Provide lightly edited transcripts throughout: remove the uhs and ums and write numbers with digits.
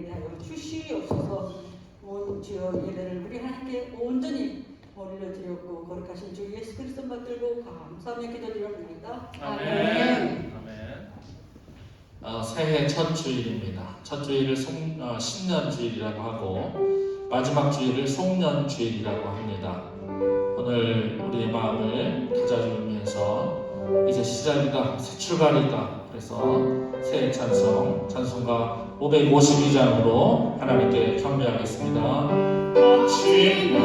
대하여 주시옵소서. 온 주여 예배를 우리 하나님께 온전히 올려드렸고 거룩하신 주 예수 그리스도 받들고 감사하며 기도드립니다. 아멘. 새해 첫 주일입니다. 첫 주일을 신년주일이라고 하고 마지막 주일을 송년주일이라고 합니다. 오늘 우리의 마음을 다잡으면서 이제 시작이다, 새 출발이다. 그래서 새해 찬송가 552장으로 하나님께 경배하겠습니다. 마침내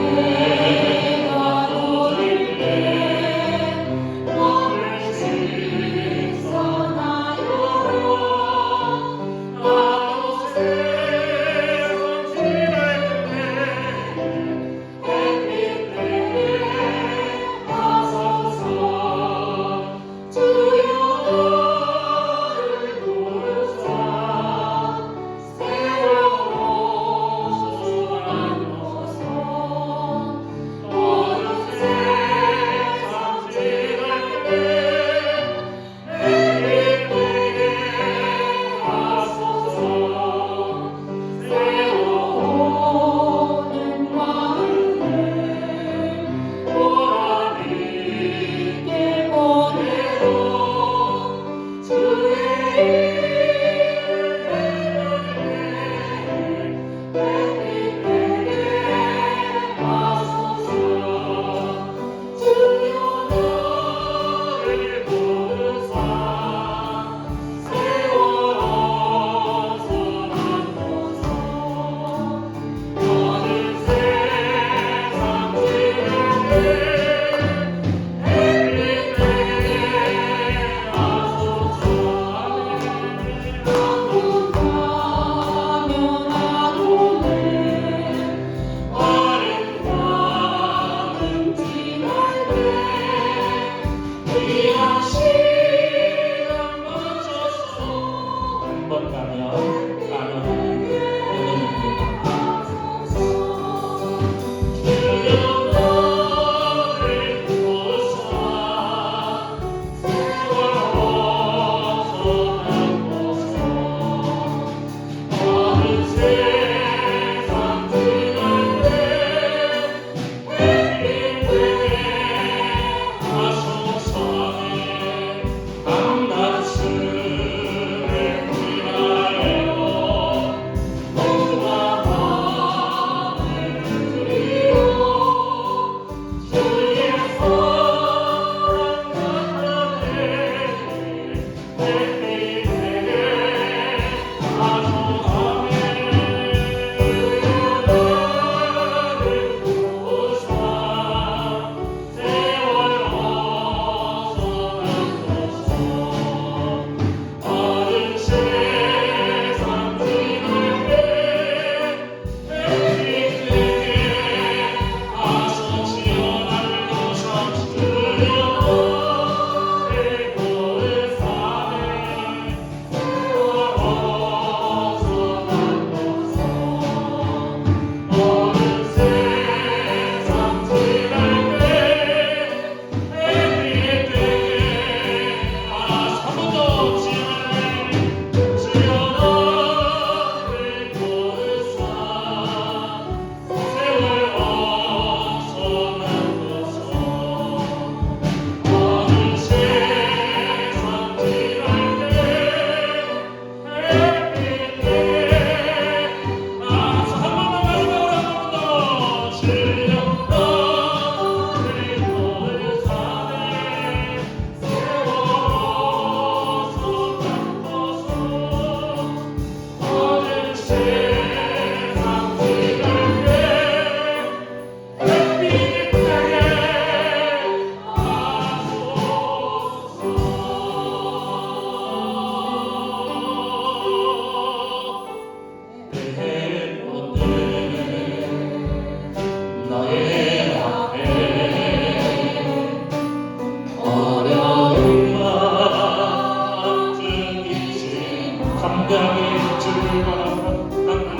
감당의 주가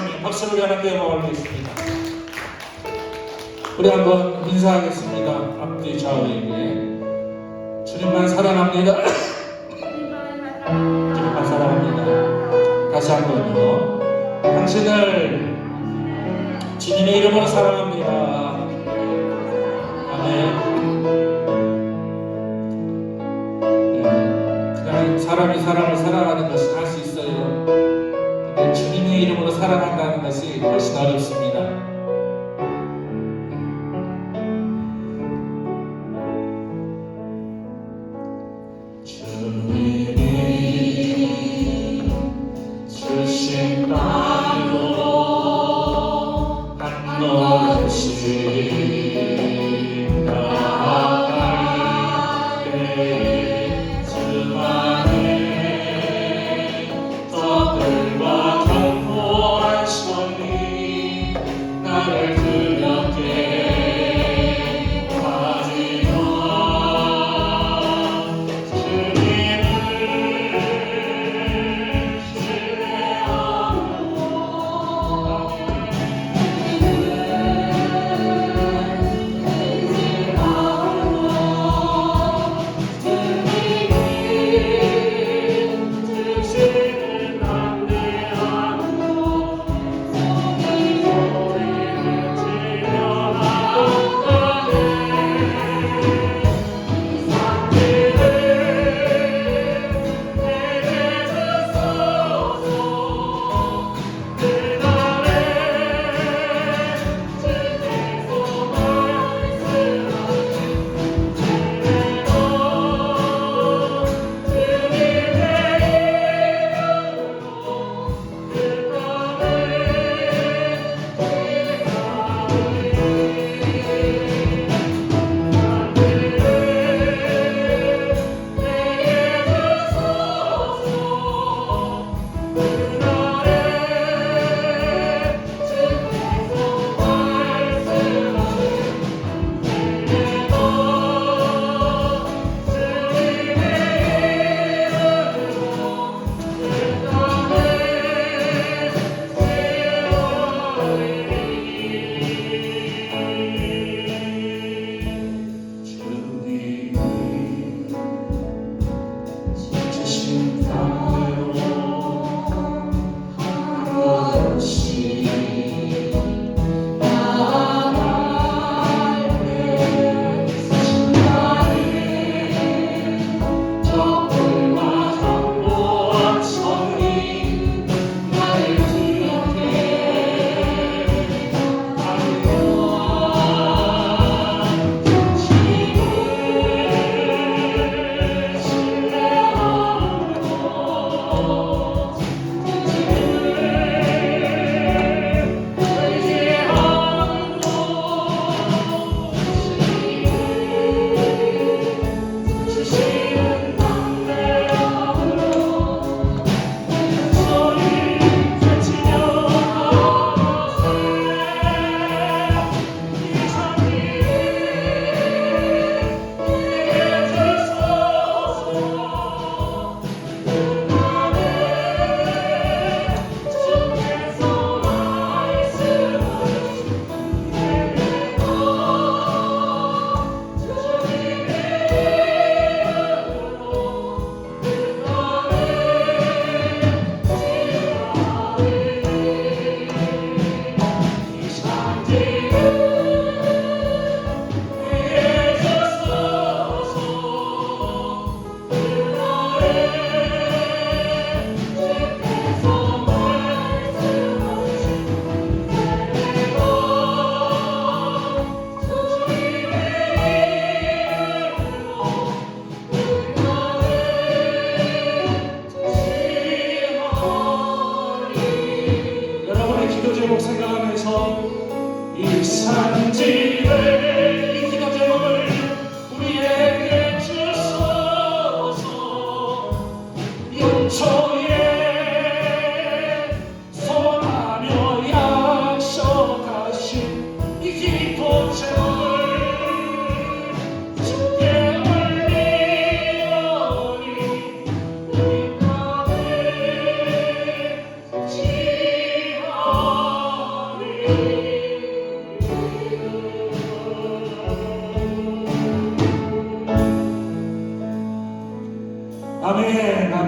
아멘. 박수로 하나님께 영광 올리겠습니다. 우리 한번 인사하겠습니다. 앞뒤 좌우에게. 주님만 사랑합니다. 주님만 사랑합니다. 다시 한번요. 당신을 주님의 이름으로 사랑합니다. 아멘. 그냥 사람이 사람을 사랑하는 것은 할 수 있어요. 근데 주님의 이름으로 사랑한다는 것이 훨씬 어렵습니다. Oh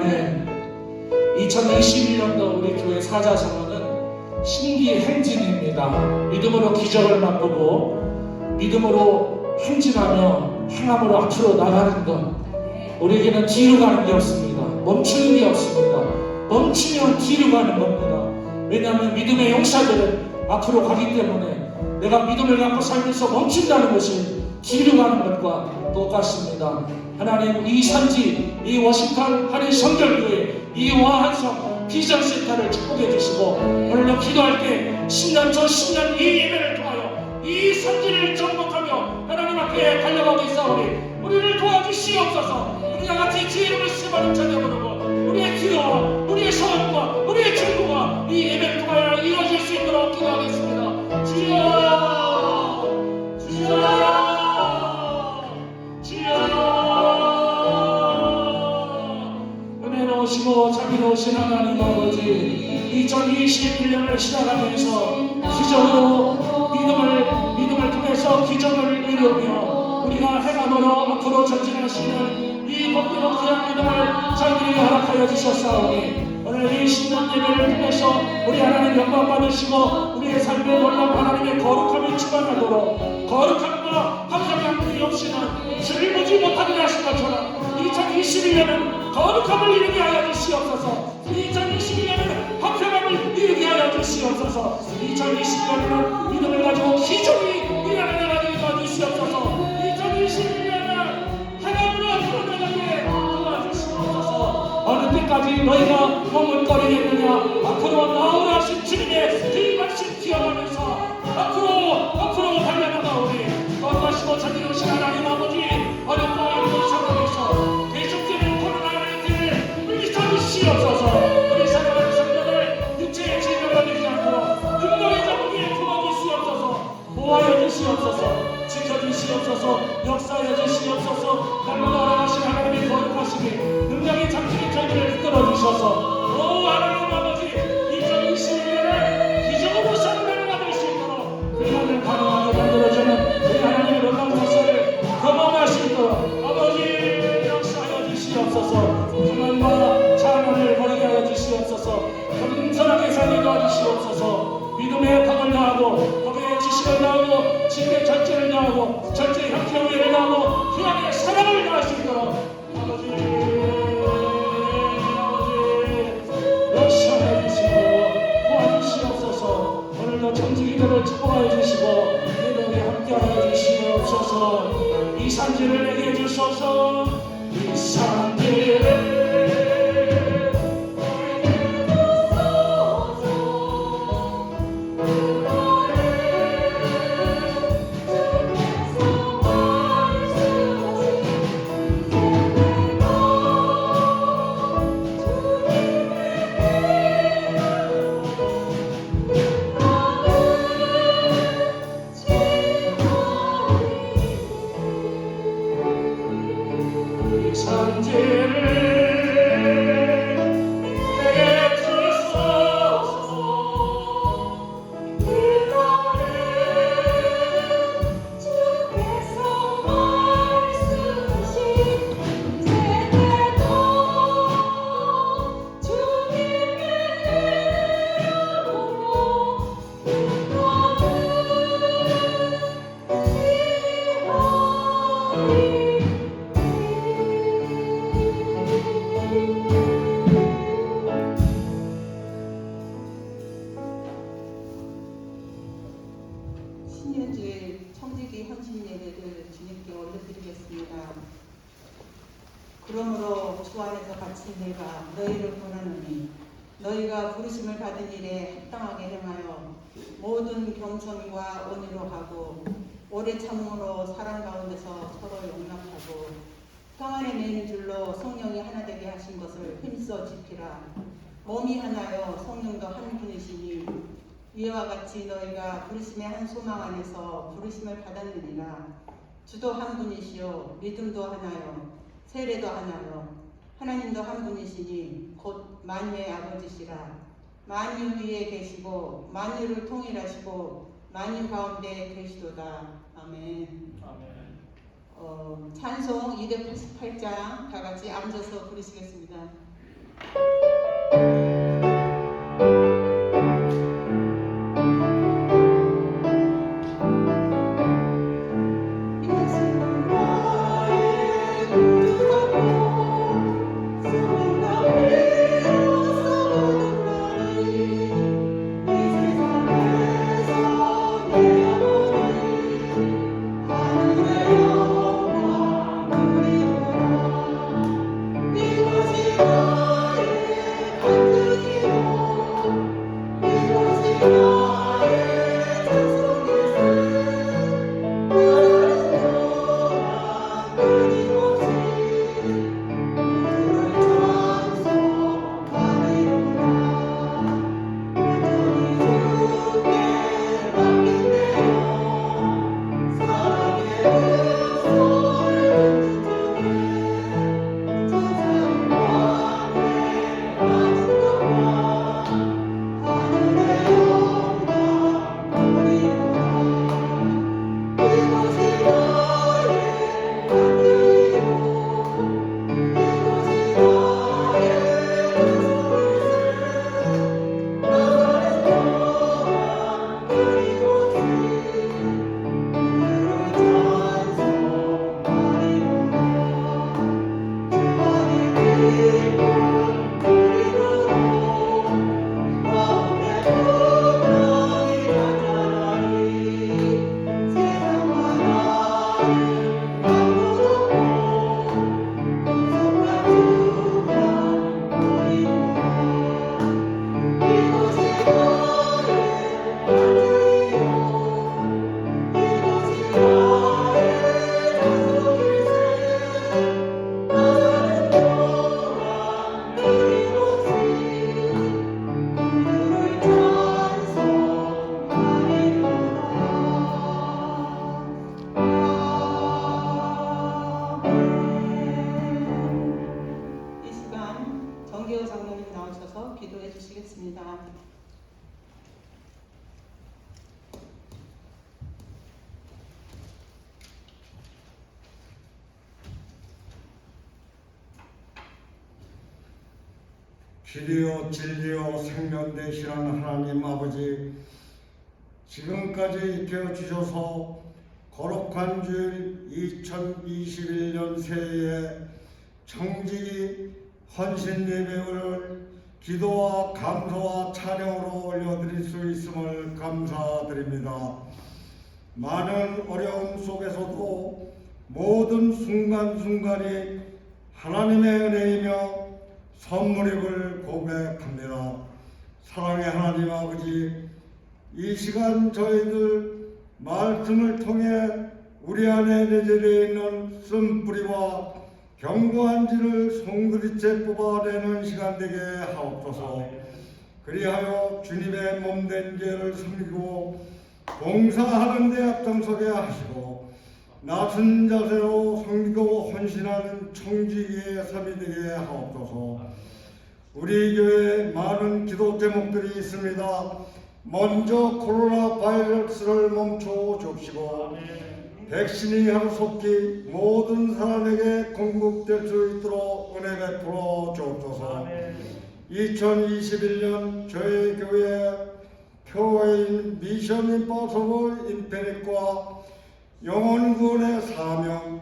아멘. 2021년도 우리 교회 사자성어는 신기행진입니다. 믿음으로 기적을 맛보고 믿음으로 행진하며 행함으로 앞으로 나가는 것. 우리에게는 뒤로 가는 게 없습니다. 멈추는 게 없습니다. 멈추면 뒤로 가는 겁니다. 왜냐하면 믿음의 용사들은 앞으로 가기 때문에 내가 믿음을 갖고 살면서 멈춘다는 것이 뒤로 가는 것과 똑같습니다. 하나님, 이 산지, 이 워싱턴 한인 성결교회, 이 와한성 비전센터를 축복해 주시고 오늘도 기도할 때 10년 전 10년 이 예배를 통하여 이 산지를 정복하며 하나님 앞에 달려가고 있사오니 우리를 도와주시옵소서. 우리가 같이 주의 이름을 세번 찬양하고 우리의 기도와 우리의 소원과 우리의 충고가 이 예배를 통하여 이루어질 수 있도록 기도하겠습니다. 주여, 주여, 은혜로우시고 자비로우신 하나님 아버지, 2021년을 시작하면서 기적으로 믿음을 통해서 기적을 이루며 우리가 해감으로 앞으로 전진하시는 이 복되고 귀한 믿음을 저희들에게 허락하여 주셨사오니 오늘 이 신년 예배를 통해서 우리 하나님 영광 받으시고 우리의 삶에 놀라운 하나님의 거룩함이 충만하도록 거룩함과 합성함이 없이는 주를 보지 못하게 하신 것처럼 2021년은 거룩함을 이루게 하여 주시옵소서. 2021년은 화평함을 이루게 하여 주시옵소서. 2021년은 믿음을 가지고 기적이 일어나게 하여 주시옵소서. 2021년은 하나님으로 앞으로 나가게 도와주시옵소서. 어느 때까지 너희가 머뭇거리겠느냐. 앞으로 나오라 하신 주님의 그 말씀 기억하면서 앞으로 달려나가오니 거룩하시고 자비로우신 하나님 아버지, 어렵고 어려운 상황에서 계속되는 코로나19를 물리쳐주시옵소서. 우리 사랑하는 성도들 육체의 질병을 되지 않고 능력의 자국에 품어주시옵소서. 보호하여 주시옵소서. 지켜주시옵소서. 역사하여 주시옵소서. 날마다 알아가신 하나님의 거룩하심이 능력의 장중에 저희들을 붙들어 주셔서 오 하나님 아버지, 2021년을 기적으로 성공을 받을 수 있도록 그날을 가능하게 만들어주는 우리 하나님의 놀라운 것을 경험할 수 있도록 아버지 역사하여 주시옵소서. 평안과 찬양을 버리게 하여 주시옵소서. 겸손하게 살게 도와주시옵소서. 믿음의 덕을 다하고 법의 지식을 다하고 진리의 절제를 다하고 절제의 형태의를 다하고 희망의 사랑을 다할 수 있도록 아버지 역사해 주시고 도와주시옵소서. 오늘도 청지기들을 축복하여 주시고 우리 함께하여 주시옵소서. 이 산지를 내게 주소서. 이 산지를 신년주의 청지기 헌신 예배를 주님께 올려드리겠습니다. 그러므로 주 안에서 같이 내가 너희를 권하노니 너희가 부르심을 받은 일에 합당하게 행하여 모든 겸손과 온유로 하고 오래 참음으로 사랑 가운데서 서로 용납하고 평안에 매이는 줄로 성령이 하나 되게 하신 것을 힘써 지키라. 몸이 하나요 성령도 한 분이시니 이와 같이 너희가 부르심의 한 소망 안에서 부르심을 받았느니라. 주도 한 분이시요 믿음도 하나요 세례도 하나요 하나님도 한 분이시니 곧 만유의 아버지시라. 만유 위에 계시고 만유를 통일하시고 만유 가운데 계시도다. 아멘. 찬송 288장 다 같이 앉아서 부르시겠습니다. 정기호 장로님 나오셔서 기도해 주시겠습니다. 길이요 진리요 생명 되시는 하나님 아버지, 지금까지 지켜주셔서 거룩한 주일 2021년 새해에 청지 헌신 예배를 기도와 감사와 찬양으로 올려드릴 수 있음을 감사드립니다. 많은 어려움 속에서도 모든 순간순간이 하나님의 은혜이며 선물임을 고백합니다. 사랑의 하나님 아버지, 이 시간 저희들 말씀을 통해 우리 안에 내재되어 있는 쓴뿌리와 견고한 진을 송두리째 뽑아내는 시간 되게 하옵소서. 그리하여 주님의 몸된 죄를 섬기고 봉사하는 데 앞장서게 하시고 낮은 자세로 섬기고 헌신하는 청지기의 삶이 되게 하옵소서. 우리 교회에 많은 기도 제목들이 있습니다. 먼저 코로나 바이러스를 멈춰 주옵시고 백신이 하루속히 모든 사람에게 공급될 수 있도록 은혜 베풀어 주옵소서. 2021년 저희 교회 교회인 미션 임파서블 인페닉과 영혼구원의 사명,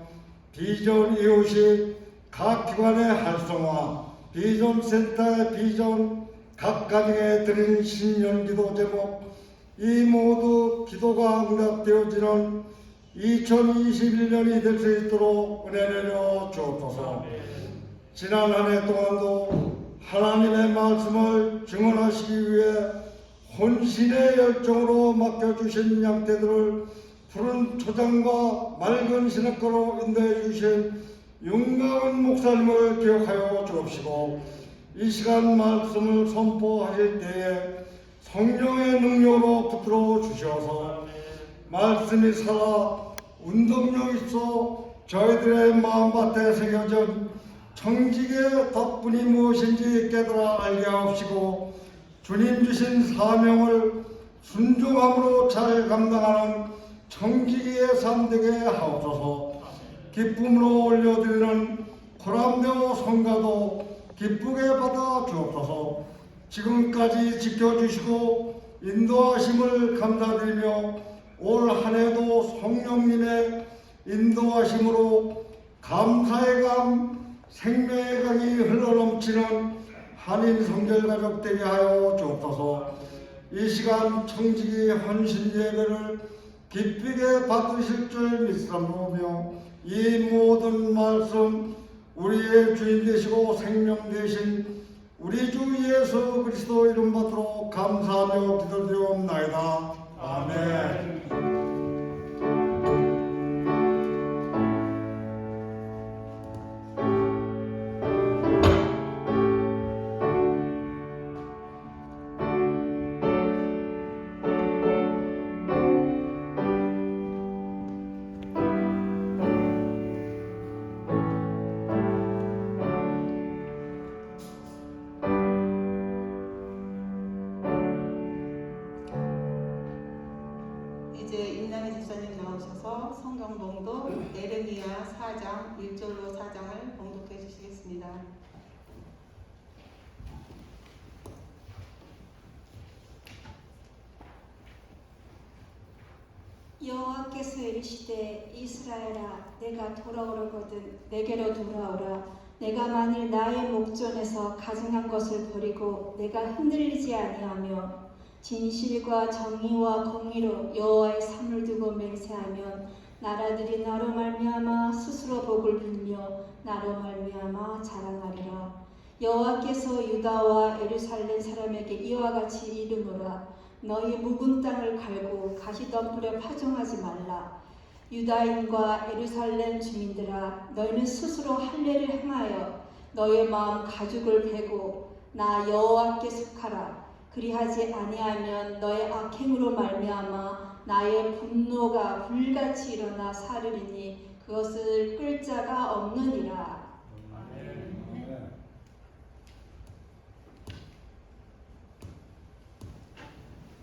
비전 이웃이 각 기관의 활성화, 비전 센터의 비전, 각 가정에 드리는 신년기도 제목, 이 모두 기도가 응답되어지는 2021년이 될 수 있도록 은혜 내려 주옵소서. 지난 한 해 동안도 하나님의 말씀을 증언하시기 위해 혼신의 열정으로 맡겨주신 양떼들을 푸른 초장과 맑은 신학교로 인도해 주신 윤가은 목사님을 기억하여 주옵시고, 이 시간 말씀을 선포하실 때에 성령의 능력으로 붙들어 주셔서 말씀이 살아 운동력 있어 저희들의 마음밭에 새겨진 청지기의 덕분이 무엇인지 깨달아 알게 하옵시고, 주님 주신 사명을 순종함으로 잘 감당하는 청지기의 삶 되게 하옵소서. 기쁨으로 올려드리는 코람데오 성가도 기쁘게 받아 주옵소서. 지금까지 지켜주시고 인도하심을 감사드리며 올 한 해도 성령님의 인도하심으로 감사의 감, 생명의 강이 흘러넘치는 한인 성결가족 되게 하여 주옵소서. 이 시간 청지기 헌신 예배를 기쁘게 받으실 줄 믿사오며 이 모든 말씀 우리의 주인 되시고 생명 되신 우리 주 예수 그리스도 이름 받도록 감사하며 기도드리옵나이다. 아멘. 이제 임남희 집사님 나오셔서 성경 봉독 에레미야 4장 1절로 4장을 봉독해 주시겠습니다. 여호와께서 이르시되 이스라엘아 내가 돌아오려거든 내게로 돌아오라. 내가 만일 나의 목전에서 가증한 것을 버리고 내가 흔들리지 아니하며 진실과 정의와 공의로 여호와의 산을 두고 맹세하면 나라들이 나로 말미암아 스스로 복을 빌며 나로 말미암아 자랑하리라. 여호와께서 유다와 예루살렘 사람에게 이와 같이 이르노라. 너희 묵은 땅을 갈고 가시덤불에 파종하지 말라. 유다인과 예루살렘 주민들아 너희는 스스로 할례를 행하여 너희 마음 가죽을 베고 나 여호와께 속하라. 그리하지 아니하면 너의 악행으로 말미암아 나의 분노가 불같이 일어나 사르리니 그것을 끌 자가 없느니라.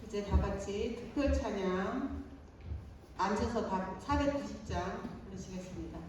이제 다 같이 특별 찬양 앉아서 490장 부르시겠습니다.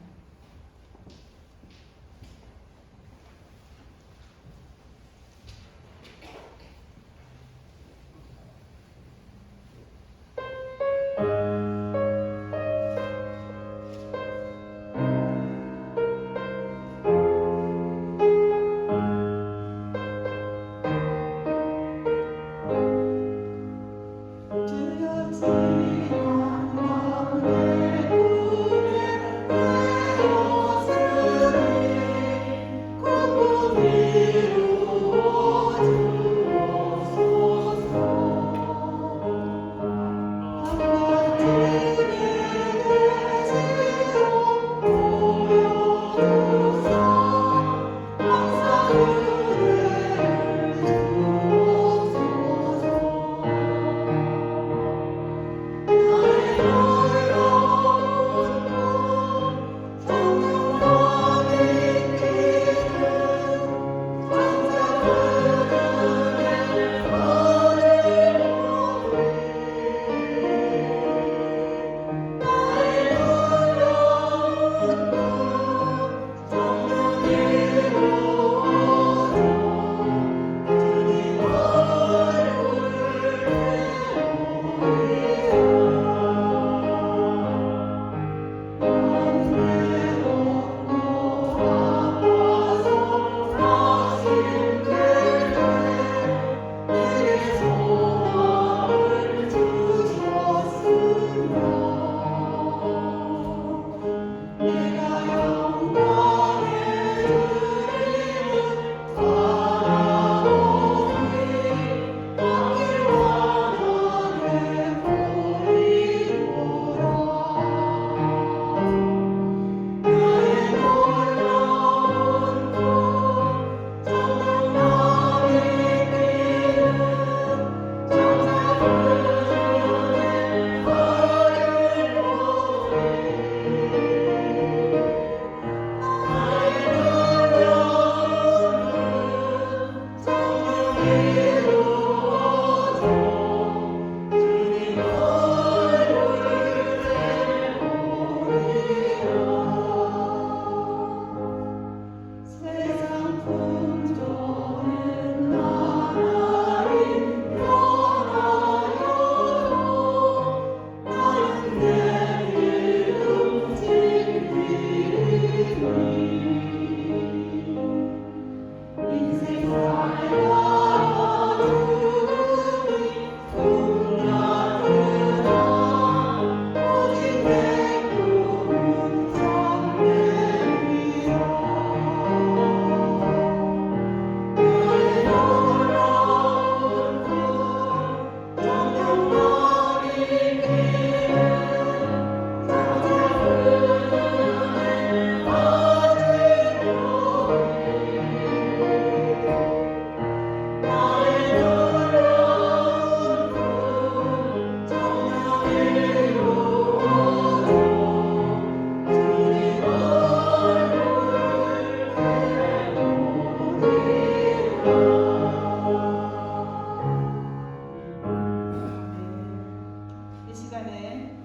이 시간에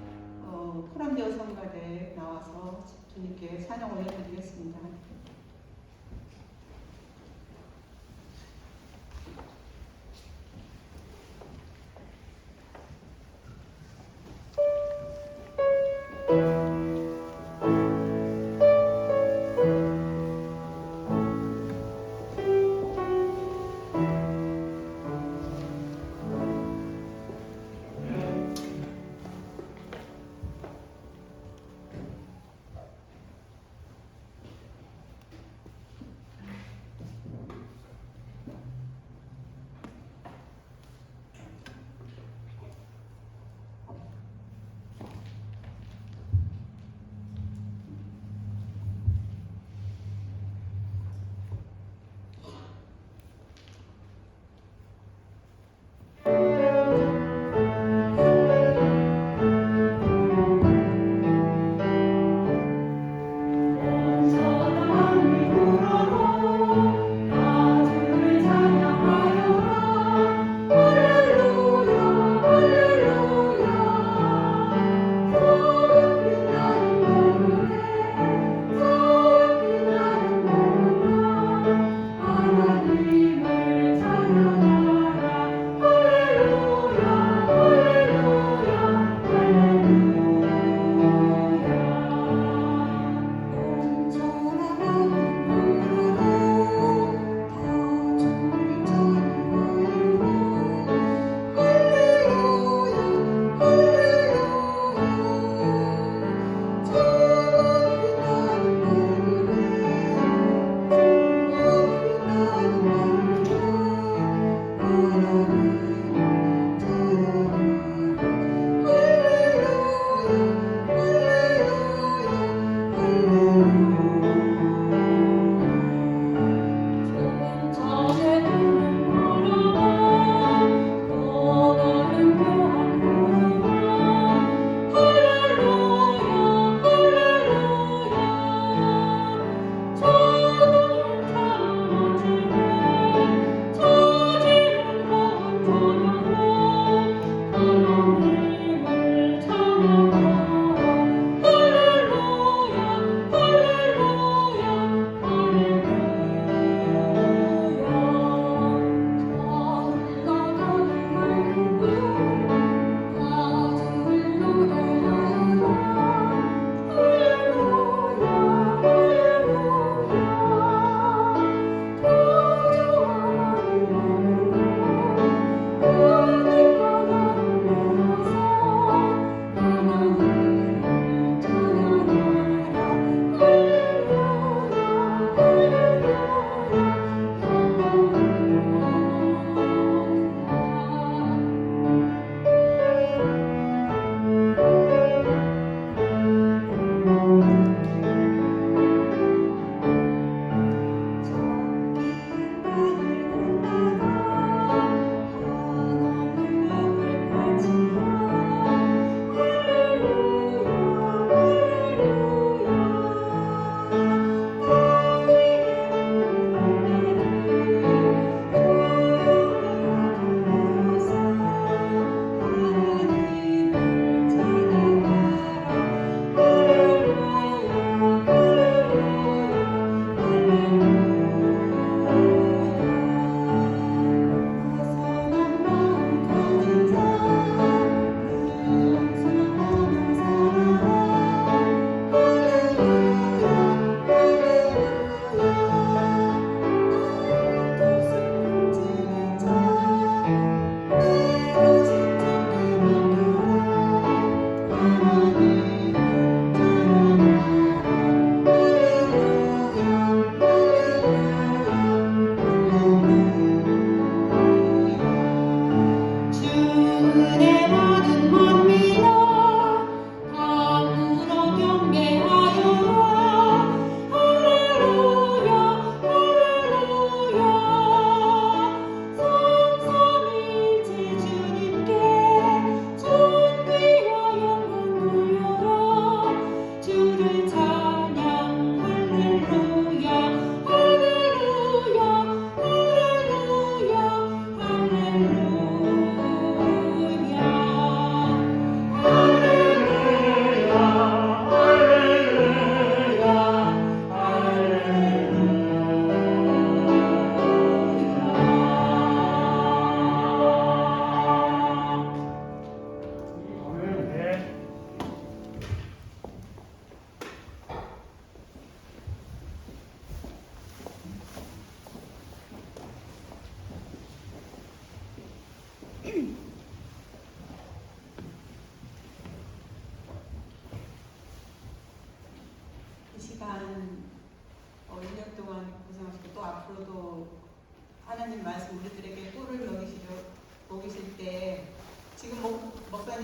코람데오 성가대 나와서 주님께 찬양 올려드리겠습니다.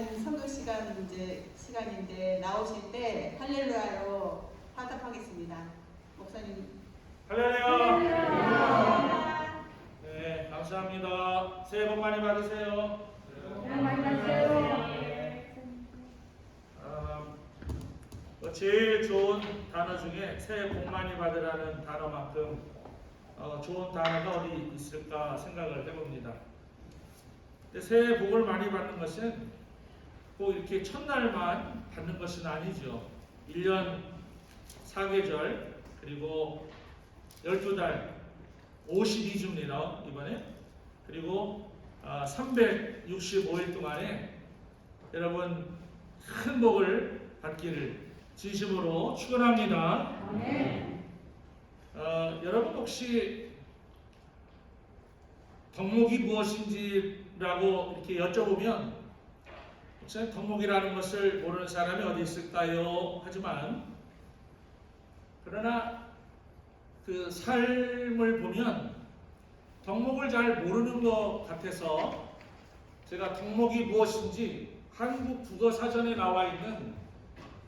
이제는 선교 시간인데 나오실 때 할렐루야로 화답하겠습니다. 목사님. 할렐루야. 네, 감사합니다. 새해 복 많이 받으세요. 제일 좋은 단어 중에 새해 복 많이 받으라는 단어만큼 좋은 단어가 어디 있을까 생각을 해봅니다. 근데 새해 복을 많이 받는 것은 꼭 이렇게 첫날만 받는 것은 아니죠. 1년 4계절 그리고 12달 52주입니다. 이번에. 그리고 365일 동안에 여러분 큰 복을 받기를 진심으로 축원합니다. 여러분 혹시 덕목이 무엇인지라고 이렇게 여쭤보면 혹시 덕목이라는 것을 모르는 사람이 어디 있을까요? 하지만 그러나 그 삶을 보면 덕목을 잘 모르는 것 같아서 제가 덕목이 무엇인지 한국 국어 사전에 나와 있는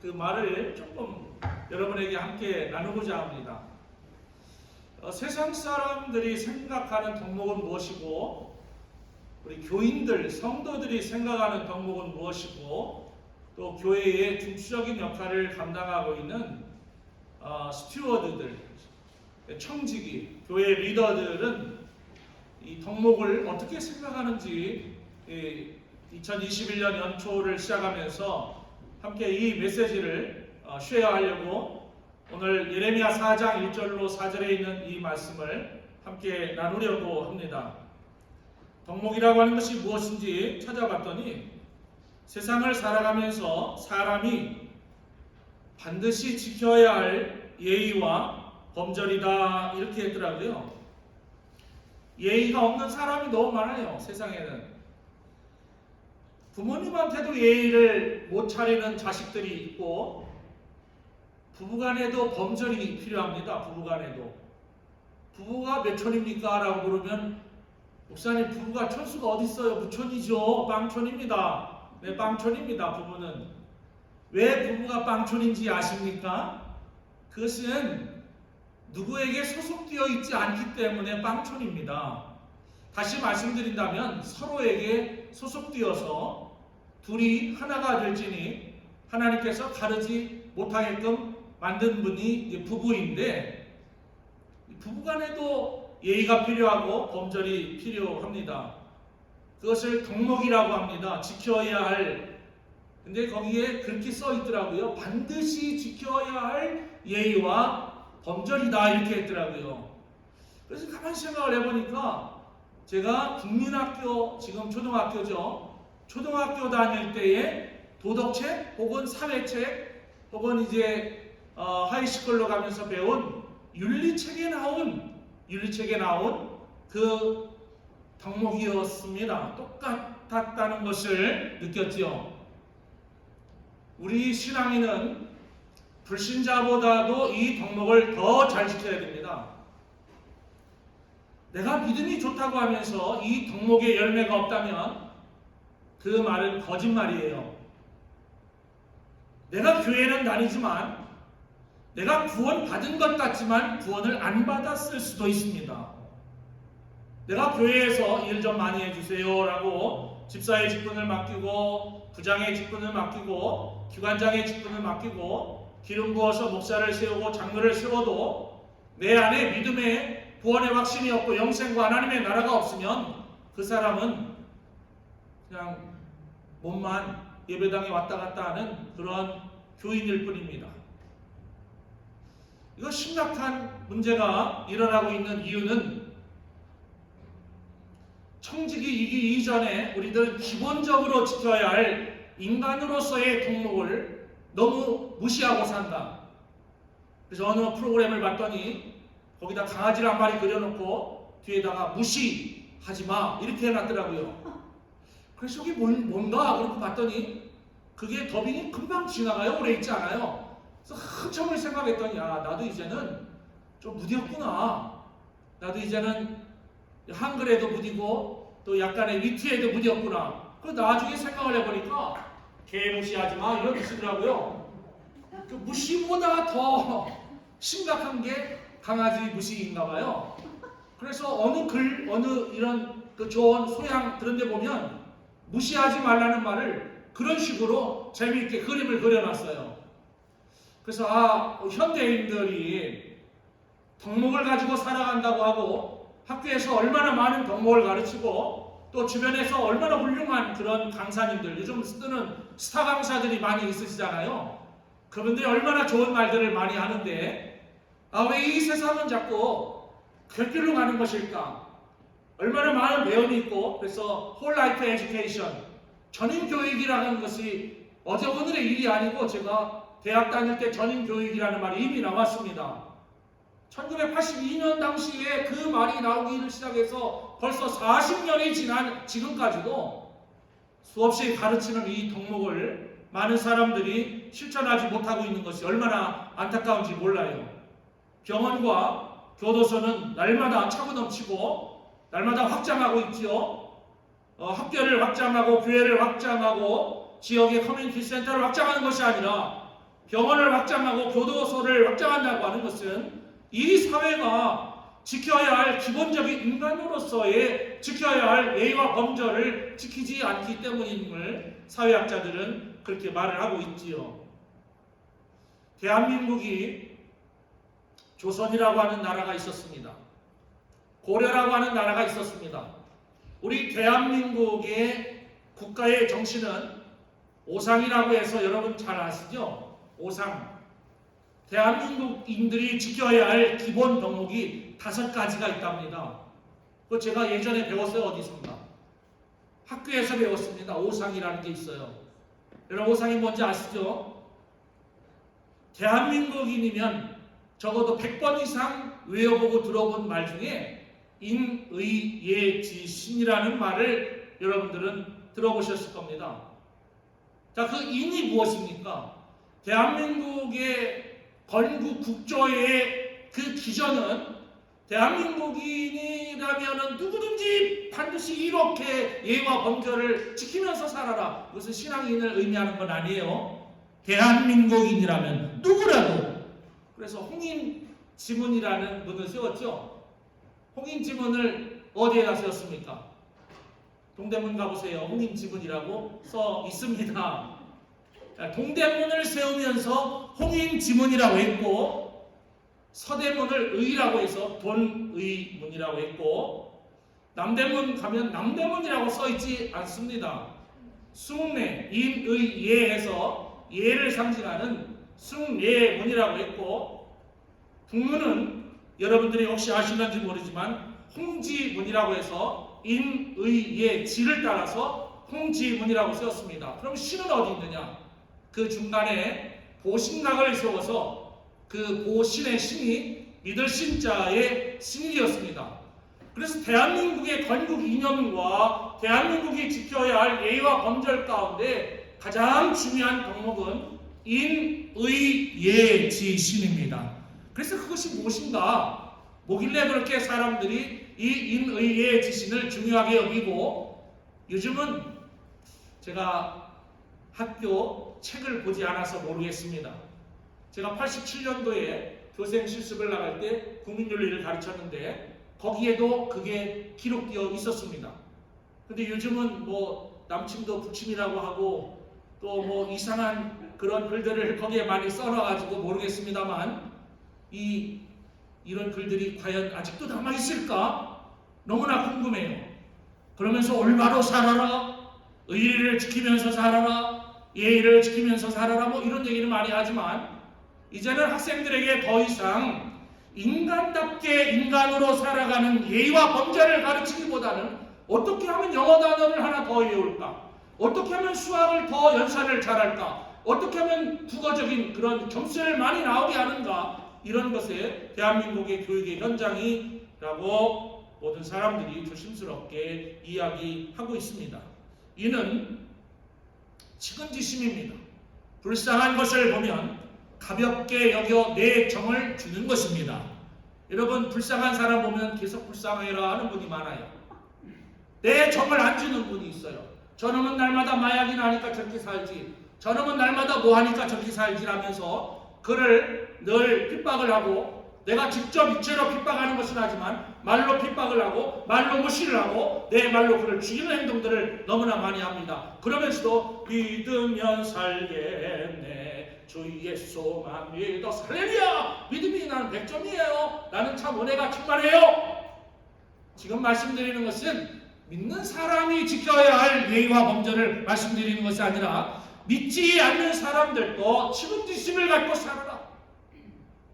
그 말을 조금 여러분에게 함께 나누고자 합니다. 세상 사람들이 생각하는 덕목은 무엇이고 우리 교인들, 성도들이 생각하는 덕목은 무엇이고 또 교회의 중추적인 역할을 감당하고 있는 스튜어드들, 청지기, 교회 리더들은 이 덕목을 어떻게 생각하는지 2021년 연초를 시작하면서 함께 이 메시지를 쉐어하려고 오늘 예레미야 4장 1절로 4절에 있는 이 말씀을 함께 나누려고 합니다. 덕목이라고 하는 것이 무엇인지 찾아봤더니 세상을 살아가면서 사람이 반드시 지켜야 할 예의와 범절이다 이렇게 했더라고요. 예의가 없는 사람이 너무 많아요. 세상에는. 부모님한테도 예의를 못 차리는 자식들이 있고 부부간에도 범절이 필요합니다. 부부간에도. 부부가 몇 촌입니까? 라고 물으면 목사님 부부가 촌수가 어디 있어요? 부촌이죠. 빵촌입니다. 네, 빵촌입니다. 부부는. 왜 부부가 빵촌인지 아십니까? 그것은 누구에게 소속되어 있지 않기 때문에 빵촌입니다. 다시 말씀드린다면 서로에게 소속되어서 둘이 하나가 될지니 하나님께서 가르지 못하게끔 만든 분이 부부인데 부부간에도 예의가 필요하고 범절이 필요합니다. 그것을 덕목이라고 합니다. 지켜야 할. 근데 거기에 그렇게 써 있더라고요. 반드시 지켜야 할 예의와 범절이다 이렇게 했더라고요. 그래서 가만히 생각을 해보니까 제가 국민학교, 지금 초등학교죠. 초등학교 다닐 때에 도덕책 혹은 사회책 혹은 이제 하이스쿨로 가면서 배운 윤리책에 나온 그 덕목이었습니다. 똑같았다는 것을 느꼈죠. 우리 신앙인은 불신자보다도 이 덕목을 더 잘 지켜야 됩니다. 내가 믿음이 좋다고 하면서 이 덕목의 열매가 없다면 그 말은 거짓말이에요. 내가 교회는 다니지만 내가 구원 받은 것 같지만 구원을 안 받았을 수도 있습니다. 내가 교회에서 일 좀 많이 해주세요 라고 집사의 직분을 맡기고 부장의 직분을 맡기고 기관장의 직분을 맡기고 기름 부어서 목사를 세우고 장로를 세워도 내 안에 믿음의 구원의 확신이 없고 영생과 하나님의 나라가 없으면 그 사람은 그냥 몸만 예배당에 왔다 갔다 하는 그런 교인일 뿐입니다. 이거 심각한 문제가 일어나고 있는 이유는 청지기이기 이전에 우리들은 기본적으로 지켜야 할 인간으로서의 덕목을 너무 무시하고 산다. 그래서 어느 프로그램을 봤더니 거기다 강아지를 한 마리 그려놓고 뒤에다가 무시하지 마 이렇게 해놨더라고요. 그래서 이게 뭔가 그렇게 봤더니 그게 더빙이 금방 지나가요. 오래 있지 않아요. 그래서 한참을 생각했더니 나도 이제는 좀 무디었구나. 나도 이제는 한글에도 무디고 또 약간의 위트에도 무디었구나. 그 나중에 생각을 해보니까 개무시하지 마 이런 뜻이더라고요. 그 무시보다 더 심각한 게 강아지 무시인가 봐요. 그래서 어느 글, 어느 이런 그 좋은 소양 그런 데 보면 무시하지 말라는 말을 그런 식으로 재미있게 그림을 그려놨어요. 그래서 현대인들이 덕목을 가지고 살아간다고 하고 학교에서 얼마나 많은 덕목을 가르치고 또 주변에서 얼마나 훌륭한 그런 강사님들, 요즘 쓰는 스타 강사들이 많이 있으시잖아요. 그분들이 얼마나 좋은 말들을 많이 하는데 왜 이 세상은 자꾸 그 길로 가는 것일까? 얼마나 많은 배움이 있고, 그래서 whole life education, 전인 교육이라는 것이 어제 오늘의 일이 아니고 제가 대학 다닐 때 전인 교육이라는 말이 이미 나왔습니다. 1982년 당시에 그 말이 나오기를 시작해서 벌써 40년이 지난 지금까지도 수없이 가르치는 이 덕목을 많은 사람들이 실천하지 못하고 있는 것이 얼마나 안타까운지 몰라요. 병원과 교도소는 날마다 차고 넘치고 날마다 확장하고 있지요. 학교를 확장하고 교회를 확장하고 지역의 커뮤니티 센터를 확장하는 것이 아니라 병원을 확장하고 교도소를 확장한다고 하는 것은 이 사회가 지켜야 할 기본적인 인간으로서의 지켜야 할 예의와 범절을 지키지 않기 때문임을 사회학자들은 그렇게 말을 하고 있지요. 대한민국이 조선이라고 하는 나라가 있었습니다. 고려라고 하는 나라가 있었습니다. 우리 대한민국의 국가의 정신은 오상이라고 해서 여러분 잘 아시죠? 오상. 대한민국인들이 지켜야 할 기본 덕목이 5가지가 있답니다. 그거 제가 예전에 배웠어요. 어디선가? 학교에서 배웠습니다. 오상이라는 게 있어요. 여러분 오상이 뭔지 아시죠? 대한민국인이면 적어도 100번 이상 외워보고 들어본 말 중에 인의예지신이라는 말을 여러분들은 들어보셨을 겁니다. 자, 그 인이 무엇입니까? 대한민국의 건국 국조의 그 기전은 대한민국인이라면 누구든지 반드시 이렇게 예와 범절을 지키면서 살아라. 그것은 신앙인을 의미하는 건 아니에요. 대한민국인이라면 누구라도. 그래서 홍인지문이라는 분을 세웠죠. 홍인지문을 어디에다 세웠습니까? 동대문 가보세요. 홍인지문이라고 써 있습니다. 동대문을 세우면서 홍인지문이라고 했고, 서대문을 의라고 해서 돈의문이라고 했고, 남대문 가면 남대문이라고 써 있지 않습니다. 숭례, 인의예해서 예를 상징하는 숭례문이라고 했고, 북문은 여러분들이 혹시 아시는지 모르지만 홍지문이라고 해서 인의예 지를 따라서 홍지문이라고 쓰였습니다. 그럼 신은 어디 있느냐? 그 중간에 보신각을 세워서 그 보신의 신이 믿을 신자의 신이었습니다. 그래서 대한민국의 건국 이념과 대한민국이 지켜야 할 예의와 범절 가운데 가장 중요한 덕목은 인의예지신입니다. 그래서 그것이 무엇인가? 뭐길래 그렇게 사람들이 이 인의예지신을 중요하게 여기고, 요즘은 제가 학교 책을 보지 않아서 모르겠습니다. 제가 87년도에 교생 실습을 나갈 때 국민윤리를 가르쳤는데 거기에도 그게 기록되어 있었습니다. 근데 요즘은 뭐 남침도 북침이라고 하고 또 뭐 이상한 그런 글들을 거기에 많이 써놔가지고 모르겠습니다만, 이런 글들이 과연 아직도 남아있을까? 너무나 궁금해요. 그러면서 올바로 살아라, 의리를 지키면서 살아라, 예의를 지키면서 살아라, 뭐 이런 얘기를 많이 하지만, 이제는 학생들에게 더 이상 인간답게 인간으로 살아가는 예의와 범죄를 가르치기보다는 어떻게 하면 영어 단어를 하나 더 외울까? 어떻게 하면 수학을 더 연산을 잘할까? 어떻게 하면 국어적인 그런 점수를 많이 나오게 하는가? 이런 것에 대한민국의 교육의 현장이라고 모든 사람들이 조심스럽게 이야기하고 있습니다. 이는 측은지심입니다. 불쌍한 것을 보면 가볍게 여겨 내 정을 주는 것입니다. 여러분, 불쌍한 사람 보면 계속 불쌍해라 하는 분이 많아요. 내 정을 안 주는 분이 있어요. 저놈은 날마다 마약이나 하니까 저렇게 살지, 저놈은 날마다 뭐 하니까 저렇게 살지라면서 그를 늘 핍박을 하고, 내가 직접 육체로 핍박하는 것은 하지만 말로 핍박을 하고 말로 무시를 하고 내 말로 그를 죽이는 행동들을 너무나 많이 합니다. 그러면서도 믿으면 살겠네, 주 예수만 믿어 살려야. 믿음이 나는 100점이에요. 나는 참 은혜가 충만해요. 지금 말씀드리는 것은 믿는 사람이 지켜야 할 예의와 범절을 말씀드리는 것이 아니라 믿지 않는 사람들도 지금지심을 갖고 살아라.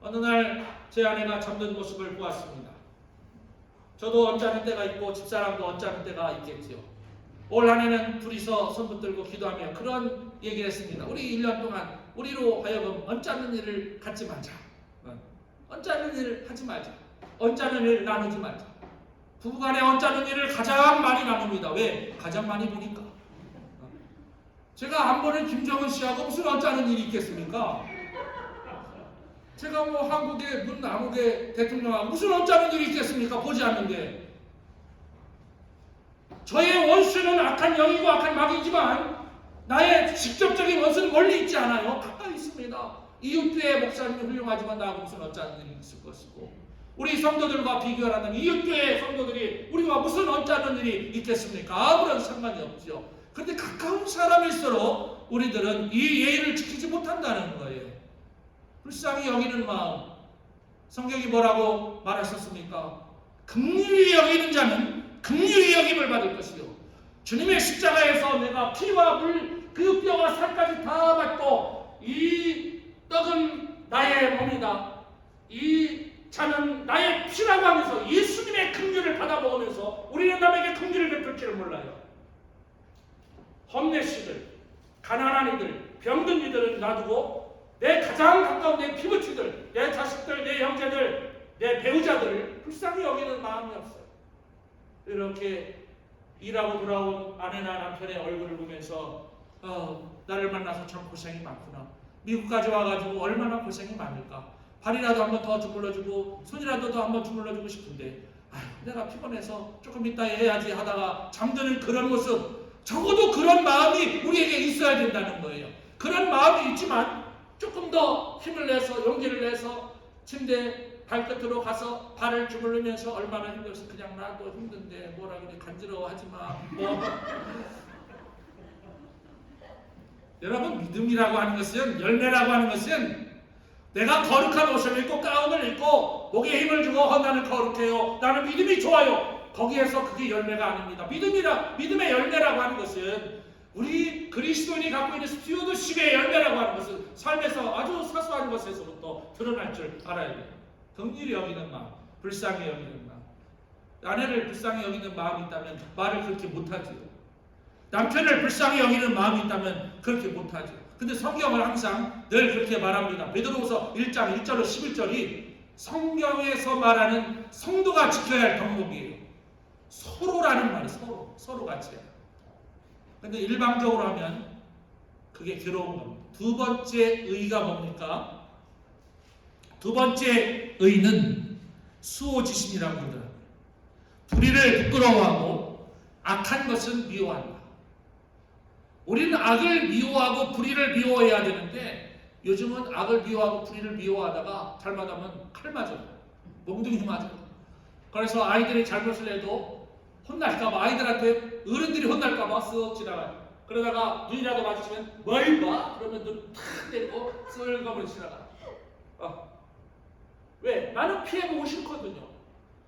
어느 날 제 아내가 잠든 모습을 보았습니다. 저도 언짢은 때가 있고 집사람도 언짢은 때가 있겠지요. 올 한 해는 둘이서 손 붙들고 기도하며 그런 얘기를 했습니다. 우리 1년 동안 우리로 하여금 언짢은 일을 갖지 말자. 언짢은 일을 하지 말자. 언짢은 일을 나누지 말자. 부부간에 언짢은 일을 가장 많이 나눕니다. 왜? 가장 많이 보니까. 제가 안 보는 김정은 씨하고 무슨 언짢은 일이 있겠습니까? 제가 뭐 한국의 문남욱의 대통령하고 무슨 언짢은 일이 있겠습니까? 보지 않는데. 저의 원수는 악한 영이고 악한 마귀지만 나의 직접적인 원수는 멀리 있지 않아요. 가까이 있습니다. 이웃교회 목사님이 훌륭하지만 나하고 무슨 언짢은 일이 있을 것이고, 우리 성도들과 비교를 한다면 이웃교회 성도들이 우리와 무슨 언짢은 일이 있겠습니까? 아무런 상관이 없죠. 그런데 가까운 사람일수록 우리들은 이 예의를 지키지 못한다는 거예요. 불쌍히 여기는 마음. 성경이 뭐라고 말하셨습니까? 긍휼히 여기는 자는 긍휼히 여김을 받을 것이요, 주님의 십자가에서 내가 피와 물 그 뼈와 살까지 다 받고 이 떡은 나의 몸이다, 이 자는 나의 피라고 하면서 예수님의 긍휼을 받아 먹으면서 우리는 남에게 긍휼을 베풀 줄을 몰라요. 험내시들, 가난한 이들, 병든 이들은 놔두고 내 가장 가까운 내 피부치들, 내 자식들, 내 형제들, 내 배우자들을 불쌍히 여기는 마음이 없어요. 이렇게 일하고 돌아온 아내나 남편의 얼굴을 보면서 나를 만나서 참 고생이 많구나. 미국까지 와가지고 얼마나 고생이 많을까. 발이라도 한번 더 주물러주고 손이라도 더 한번 주물러주고 싶은데 내가 피곤해서 조금 이따 해야지 하다가 잠드는 그런 모습, 적어도 그런 마음이 우리에게 있어야 된다는 거예요. 그런 마음이 있지만 조금 더 힘을 내서 용기를 내서 침대 발끝으로 가서 발을 주물르면서 얼마나 힘들어서 그냥 나도 힘든데 뭐라 그래 간지러워하지 마. 여러분, 믿음이라고 하는 것은, 열매라고 하는 것은 내가 거룩한 옷을 입고 가운을 입고 목에 힘을 주고 나는 거룩해요, 나는 믿음이 좋아요, 거기에서 그게 열매가 아닙니다. 믿음의 열매라고 하는 것은 우리 그리스도인이 갖고 있는 스튜어드십의 열매라고 하는 것은 삶에서 아주 사소한 것에서부터 드러날 줄 알아야 돼요. 긍휼히 여기는 마음, 불쌍히 여기는 마음. 아내를 불쌍히 여기는 마음이 있다면 말을 그렇게 못하지요. 남편을 불쌍히 여기는 마음이 있다면 그렇게 못하죠. 근데 성경은 항상 늘 그렇게 말합니다. 베드로후서 1장 1절로 11절이 성경에서 말하는 성도가 지켜야 할 덕목이에요. 서로라는 말이 서로 같이 해요. 근데 일방적으로 하면 그게 괴로운 겁니다. 두 번째 의가 뭡니까? 두 번째 의는 수호지심이라고 하더라고요. 불의를 부끄러워하고 악한 것은 미워한다. 우리는 악을 미워하고 불의를 미워해야 되는데 요즘은 악을 미워하고 불의를 미워하다가 잘못하면 칼 맞아요. 몽둥이 맞아요. 그래서 아이들이 잘못을 해도 혼날까봐, 아이들한테 어른들이 혼날까봐 쓱 지나가요. 그러다가 눈이라도 마주치면 뭘 봐? 그러면 눈 탁 때리고 쓸거을 지나가요. 왜? 나는 피해보고 싫거든요.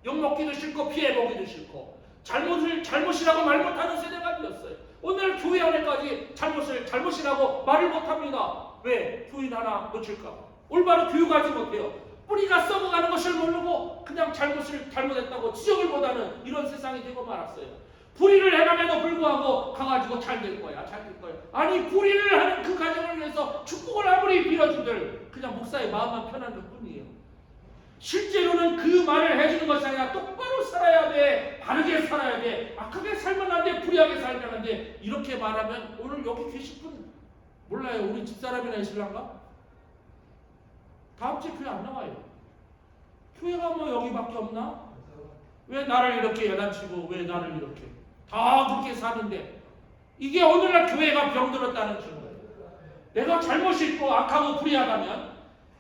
욕먹기도 싫고 피해보기도 싫고 잘못이라고 말 못하는 세대가 되었어요. 오늘 교회 안에까지 잘못이라고 말을 못합니다. 왜? 교인 하나 놓칠까? 올바로 교육하지 못해요. 뿌리가 썩어가는 것을 모르고 그냥 잘못했다고 지적을 못하는 이런 세상이 되고 말았어요. 불의를 해감에도 불구하고 가가지고 잘 될 거야. 아니, 불의를 하는 그 가정을 위해서 축복을 아무리 빌어주들 그냥 목사의 마음만 편한 것 뿐이에요. 실제로는 그 말을 해주는 것이 아니라 똑바로 살아야 돼, 바르게 살아야 돼, 악하게 살면 안 돼, 불의하게 살면 안 돼, 이렇게 말하면 오늘 여기 계신 분 몰라요. 우리 집사람이나 있을란가? 다음 주에 교회 안 나와요. 교회가 뭐 여기밖에 없나? 왜 나를 이렇게 야단치고 왜 나를 이렇게 다 그렇게 사는데 이게 오늘날 교회가 병들었다는 증거예요. 내가 잘못이 있고 악하고 불의하다면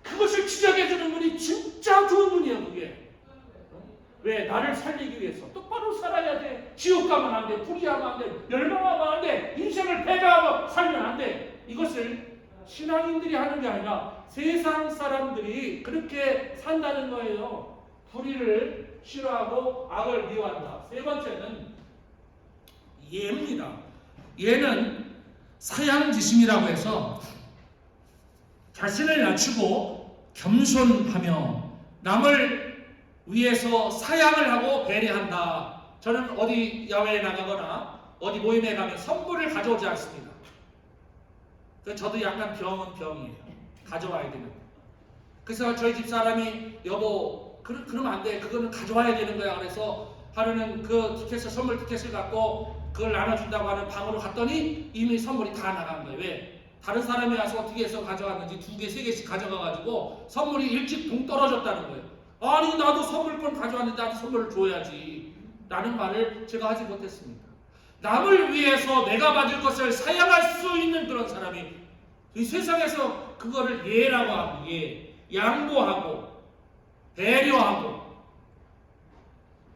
그것을 지적해주는 분이 진짜 좋은 분이에요. 그게 왜? 나를 살리기 위해서 똑바로 살아야 돼. 지옥 가면 안 돼. 불의하면 안 돼. 멸망하면 안 돼. 인생을 배가하고 살면 안 돼. 이것을 신앙인들이 하는 게 아니라 세상 사람들이 그렇게 산다는 거예요. 불의를 싫어하고 악을 미워한다. 세 번째는 예입니다. 예는 사양지심이라고 해서 자신을 낮추고 겸손하며 남을 위해서 사양을 하고 배려한다. 저는 어디 야외에 나가거나 어디 모임에 가면 선물을 가져오지 않습니다. 저도 약간 병은 병이에요. 가져와야 되는 거예요. 그래서 저희 집 사람이 여보 그러면 안 돼. 그거는 가져와야 되는 거야. 그래서 하루는 그 티켓을 선물 티켓을 갖고 그걸 나눠준다고 하는 방으로 갔더니 이미 선물이 다 나간 거예요. 왜? 다른 사람이 와서 어떻게 해서 가져왔는지 2개, 3개씩 가져가가지고 선물이 일찍 붕 떨어졌다는 거예요. 아니 나도 선물권 가져왔는데 나도 선물을 줘야지 라는 말을 제가 하지 못했습니다. 남을 위해서 내가 받을 것을 사양할 수 있는 그런 사람이 이 세상에서 그거를 예라고 하고 예, 양보하고 배려하고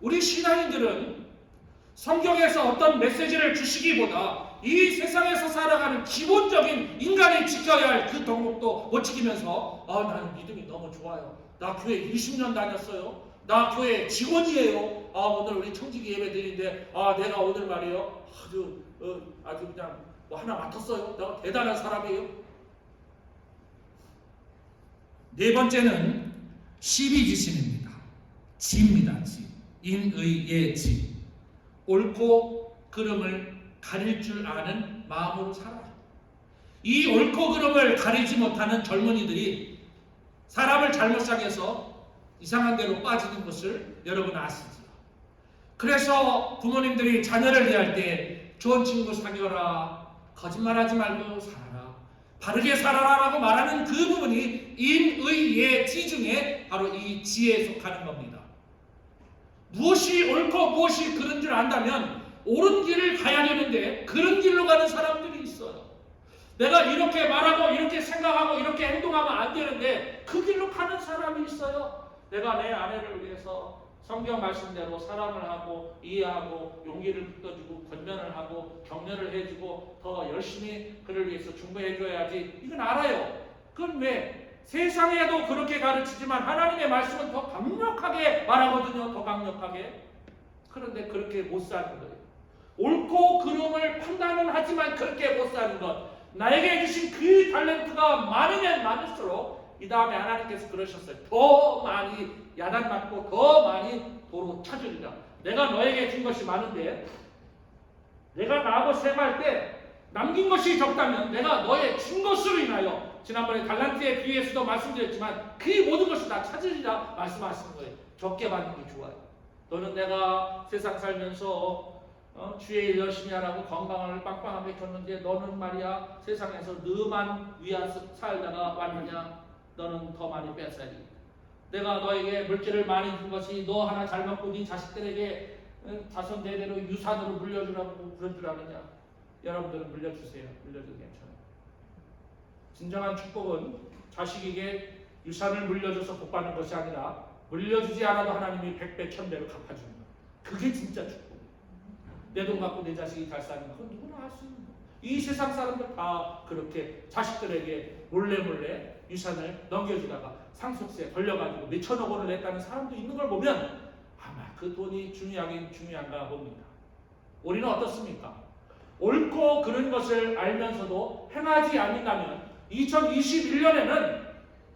우리 신앙인들은 성경에서 어떤 메시지를 주시기보다 이 세상에서 살아가는 기본적인 인간이 지켜야 할 그 덕목도 못 지키면서 나는 믿음이 너무 좋아요. 나 교회 20년 다녔어요. 나 교회 직원이에요. 오늘 우리 청지기 예배 드리는데 내가 오늘 말이에요. 아주 그냥 뭐 하나 맡았어요. 내가 대단한 사람이에요. 네 번째는 시비지심입니다. 지입니다. 지. 인의의 지. 옳고 그름을 가릴 줄 아는 마음으로 살아요. 이 옳고 그름을 가리지 못하는 젊은이들이 사람을 잘못 사귀어서 이상한 데로 빠지는 것을 여러분 아시죠? 그래서 부모님들이 자녀를 대할 때 좋은 친구 사귀어라, 거짓말하지 말고 살아라, 바르게 살아라라고 말하는 그 부분이 인의의 지 중에 바로 이 지에 속하는 겁니다. 무엇이 옳고 무엇이 그른 줄 안다면 옳은 길을 가야 되는데 그른 길로 가는 사람들이 있어요. 내가 이렇게 말하고 이렇게 생각하고 이렇게 행동하면 안 되는데 그 길로 가는 사람이 있어요. 내가 내 아내를 위해서 성경 말씀대로 사랑을 하고 이해하고 용기를 북돋주고 권면을 하고 격려를 해주고 더 열심히 그를 위해서 중보해줘야지. 이건 알아요. 그건 왜? 세상에도 그렇게 가르치지만 하나님의 말씀은 더 강력하게 말하거든요. 더 강력하게. 그런데 그렇게 못 사는 거예요. 옳고 그름을 판단은 하지만 그렇게 못 사는 것. 나에게 주신 그 탤런트가 많으면 많을수록 이 다음에 하나님께서 그러셨어요. 더 많이 야단맞고 더 많이 도로 찾으리라. 내가 너에게 준 것이 많은데 내가 나하고 생활할 때 남긴 것이 적다면 내가 너의 준 것으로 인하여 지난번에 달란트의 비유에서도 말씀드렸지만 그 모든 것을 다 찾으리라 말씀하시는 거예요. 적게 받는 게 좋아요. 너는 내가 세상 살면서 주의 일 열심히 하라고 건강을 빵빵하게 줬는데 너는 말이야 세상에서 너만 위해서 살다가 왔느냐. 너는 더 많이 뺏어야지. 내가 너에게 물질을 많이 준 것이 너 하나 잘 먹고 네 자식들에게 자손 대대로 유산으로 물려주라고 그런 줄 아느냐. 여러분들은 물려주세요. 물려줘도 괜찮아요. 진정한 축복은 자식에게 유산을 물려줘서 복받는 것이 아니라 물려주지 않아도 하나님이 100배 1000배로 갚아주는 거예요. 그게 진짜 축복이에요. 내 돈 갖고 내 자식이 잘 사는 거 그건 누구나 할 수 있는 거예요. 이 세상 사람들 다 그렇게 자식들에게 몰래 유산을 넘겨주다가 상속세 걸려가지고 몇천억 원을 냈다는 사람도 있는 걸 보면 아마 그 돈이 중요하긴 중요한가 봅니다. 우리는 어떻습니까? 옳고 그른 것을 알면서도 행하지 않는다면 2021년에는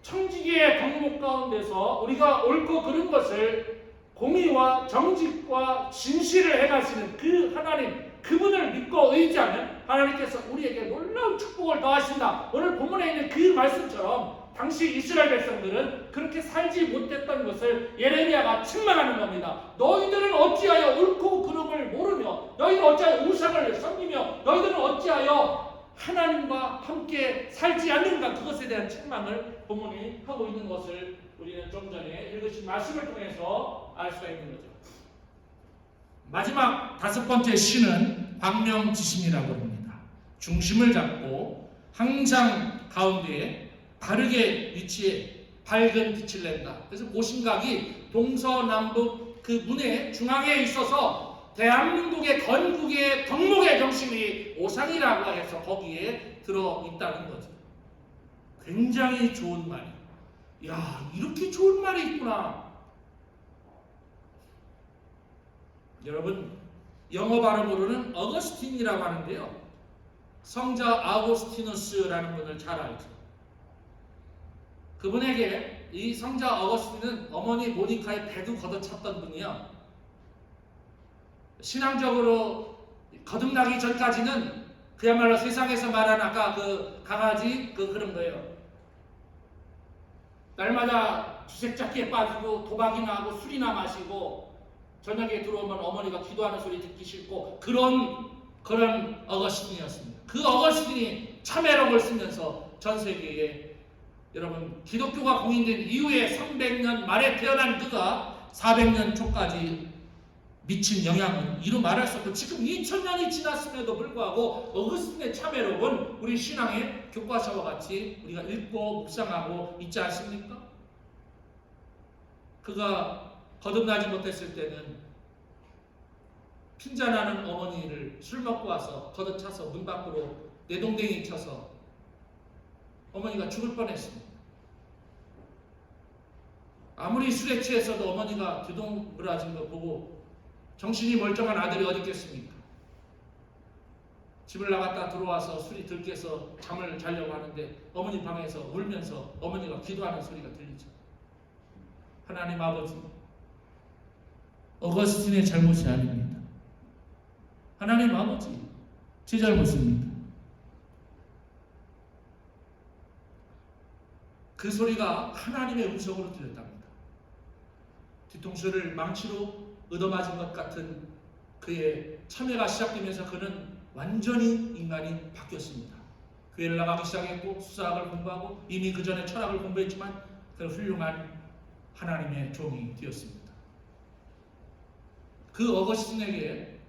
청지기의 덕목 가운데서 우리가 옳고 그른 것을 공의와 정직과 진실을 행하시는 그 하나님 그분을 믿고 의지하면 하나님께서 우리에게 놀라운 축복을 더하신다. 오늘 본문에 있는 그 말씀처럼 당시 이스라엘 백성들은 그렇게 살지 못했던 것을 예레미야가 책망하는 겁니다. 너희들은 어찌하여 옳고 그름을 모르며 너희는 어찌하여 우상을 섬기며 너희들은 어찌하여 하나님과 함께 살지 않는가. 그것에 대한 책망을 본문이 하고 있는 것을 우리는 좀 전에 읽으신 말씀을 통해서 알 수가 있는 거죠. 마지막 5번째 시는 광명지심이라고 합니다. 중심을 잡고 항상 가운데에 바르게 위치해 밝은 빛을 낸다. 그래서 고신각이 동서남북 그 문의 중앙에 있어서 대한민국의 건국의 덕목의 정신이 오상이라고 해서 거기에 들어있다는 거죠. 굉장히 좋은 말이. 야, 이렇게 좋은 말이 있구나. 여러분, 영어 발음으로는 어거스틴이라고 하는데요. 성자 아우구스티누스라는 분을 잘 알죠. 그분에게 이 성자 어거스틴은 어머니 모니카의 배도 걷어찼던 분이요. 신앙적으로 거듭나기 전까지는 그야말로 세상에서 말하는 아까 그 강아지 그런 거예요. 날마다 주색잡기에 빠지고 도박이나 하고 술이나 마시고 저녁에 들어오면 어머니가 기도하는 소리 듣기 싫고 그런 어거스틴이었습니다. 그 어거스틴이 참회록을 쓰면서 전 세계에 여러분 기독교가 공인된 이후에 300년 말에 태어난 그가 400년 초까지 미친 영향은 이루 말할 수 없고 지금 2000년이 지났음에도 불구하고 어거스틴의 참회록은 우리 신앙의 교과서와 같이 우리가 읽고 묵상하고 있지 않습니까? 그가 거듭나지 못했을 때는 핀잔하는 어머니를 술 먹고 와서 걷어차서 문 밖으로 내동댕이 쳐서 어머니가 죽을 뻔했습니다. 아무리 술에 취해서도 어머니가 뒤동그라진 거 보고 정신이 멀쩡한 아들이 어디 있겠습니까? 집을 나갔다 들어와서 술이 들깨서 잠을 자려고 하는데 어머니 방에서 울면서 어머니가 기도하는 소리가 들리죠. 하나님 아버지, 어거스틴의 잘못이 아닙니다. 하나님 아버지, 제 잘못입니다. 그 소리가 하나님의 음성으로 들렸답니다. 뒤통수를 망치로 얻어맞은 것 같은 그의 참회가 시작되면서 그는 완전히 인간이 바뀌었습니다. 교회를 나가기 시작했고 수사학을 공부하고 이미 그 전에 철학을 공부했지만 그는 훌륭한 하나님의 종이 되었습니다. 그 어거스틴에게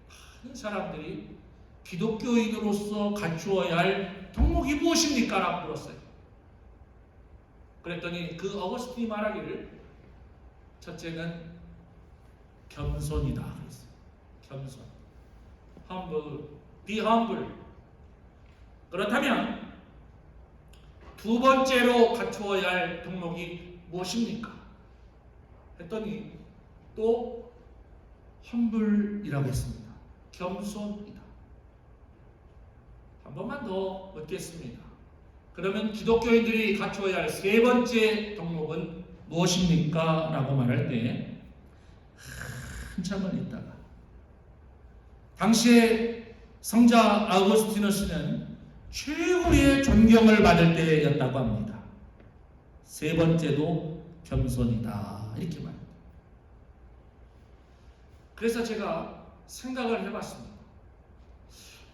많은 사람들이 기독교인으로서 갖추어야 할 덕목이 무엇입니까? 라고 물었어요. 그랬더니 그 어거스틴이 말하기를 첫째는 겸손이다 그랬어요. 겸손. humble. be humble. 그렇다면 두 번째로 갖추어야 할 덕목이 무엇입니까? 했더니 또 humble이라고 했습니다. 겸손이다. 한 번만 더 묻겠습니다. 그러면 기독교인들이 갖추어야 할 세 번째 덕목은 무엇입니까? 라고 말할 때 한참을 있다가 당시에 성자 아우구스티누스는 최고의 존경을 받을 때였다고 합니다. 세 번째도 겸손이다 이렇게 말합니다. 그래서 제가 생각을 해봤습니다.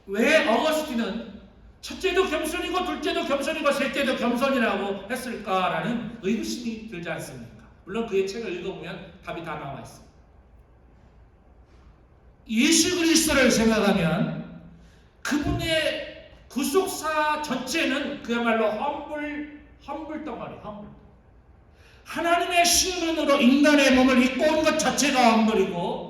왜 어거스틴은 첫째도 겸손이고 둘째도 겸손이고 셋째도 겸손이라고 했을까라는 의구심이 들지 않습니까? 물론 그의 책을 읽어보면 답이 다 나와 있습니다. 예수 그리스도를 생각하면 그분의 구속사 전체는 그야말로 험불 덩어리, 험불. 하나님의 신분으로 인간의 몸을 입고 온 것 자체가 험불이고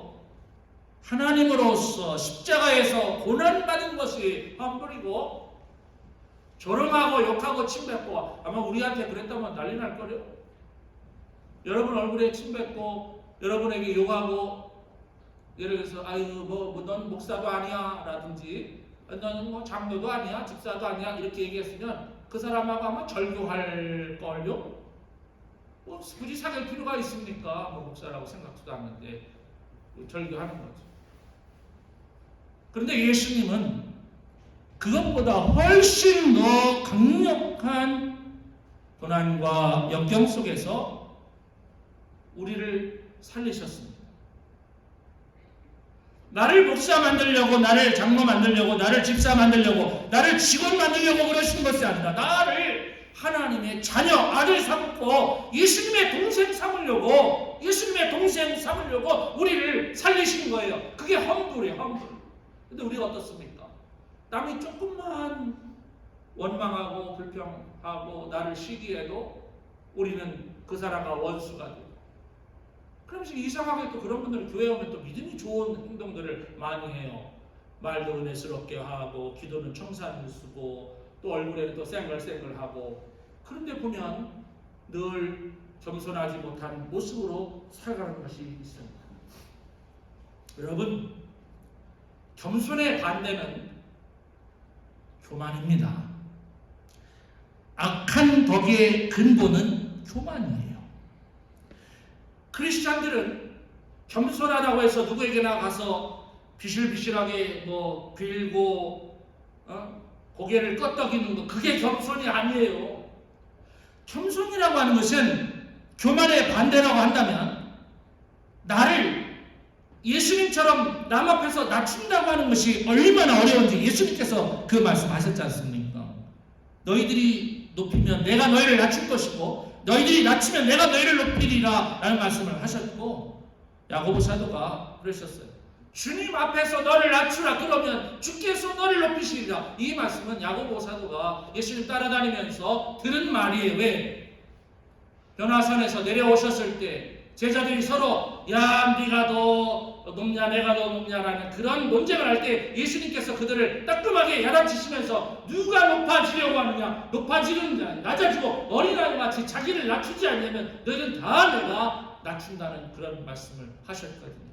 하나님으로서 십자가에서 고난받은 것이 험불이고 조롱하고 욕하고 침뱉고 아마 우리한테 그랬다면 난리 날 거예요. 여러분 얼굴에 침뱉고 여러분에게 욕하고 예를 들어서 아유 넌 목사도 아니야 라든지 너는 뭐 장로도 아니야 집사도 아니야 이렇게 얘기했으면 그 사람하고 아마 절교할 걸요. 뭐 굳이 사귈 필요가 있습니까? 뭐 목사라고 생각지도 않는데 절교하는 거죠. 그런데 예수님은 그것보다 훨씬 더 강력한 고난과 역경 속에서 우리를 살리셨습니다. 나를 목사 만들려고, 나를 장로 만들려고, 나를 집사 만들려고, 나를 직원 만들려고 그러신 것이 아니라 나를 하나님의 자녀, 아들 삼고 예수님의 동생 삼으려고 우리를 살리신 거예요. 그게 험불이에요, 험불. 근데 우리가 어떻습니까? 남이 조금만 원망하고 불평하고 나를 시기해도 우리는 그 사람과 원수가 되고, 그러면서 이상하게 또 그런 분들은 교회 오면 또 믿음이 좋은 행동들을 많이 해요. 말도 은혜스럽게 하고 기도는 청산을 쓰고 또 얼굴에는 또 쌩글쌩글하고, 그런데 보면 늘 겸손하지 못한 모습으로 살아가는 것이 있습니다. 여러분, 겸손의 반대는 교만입니다. 악한 덕의 근본은 교만이에요. 크리스찬들은 겸손하다고 해서 누구에게나 가서 비실비실하게 빌고 고개를 끄덕이는 거, 그게 겸손이 아니에요. 겸손이라고 하는 것은 교만의 반대라고 한다면 나를 예수님처럼 남 앞에서 낮춘다고 하는 것이 얼마나 어려운지 예수님께서 그 말씀하셨지 않습니까? 너희들이 높이면 내가 너희를 낮출 것이고 너희들이 낮추면 내가 너희를 높이리라 라는 말씀을 하셨고, 야고보 사도가 그러셨어요. 주님 앞에서 너를 낮추라, 그러면 주께서 너를 높이시리라. 이 말씀은 야고보 사도가 예수님 따라다니면서 들은 말이에요. 왜? 변화산에서 내려오셨을 때 제자들이 서로 야 네가 더 높냐 내가 더 높냐라는 그런 논쟁을 할 때 예수님께서 그들을 따끔하게 야단치시면서 누가 높아지려고 하느냐, 높아지는 자 낮아지고 어린아이 같이 자기를 낮추지 않으면 너희는 다 내가 낮춘다는 그런 말씀을 하셨거든요.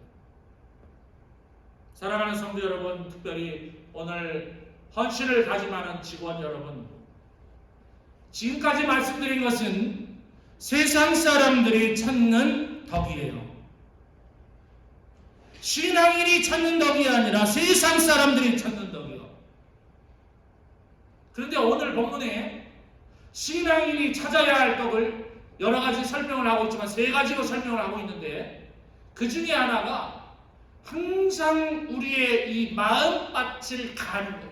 사랑하는 성도 여러분, 특별히 오늘 헌신을 다짐하는 직원 여러분, 지금까지 말씀드린 것은 세상 사람들이 찾는 덕이에요. 신앙인이 찾는 덕이 아니라 세상 사람들이 찾는 덕이요. 그런데 오늘 본문에 신앙인이 찾아야 할 덕을 여러 가지 설명을 하고 있지만 세 가지로 설명을 하고 있는데, 그 중에 하나가 항상 우리의 이 마음밭을 가는 것,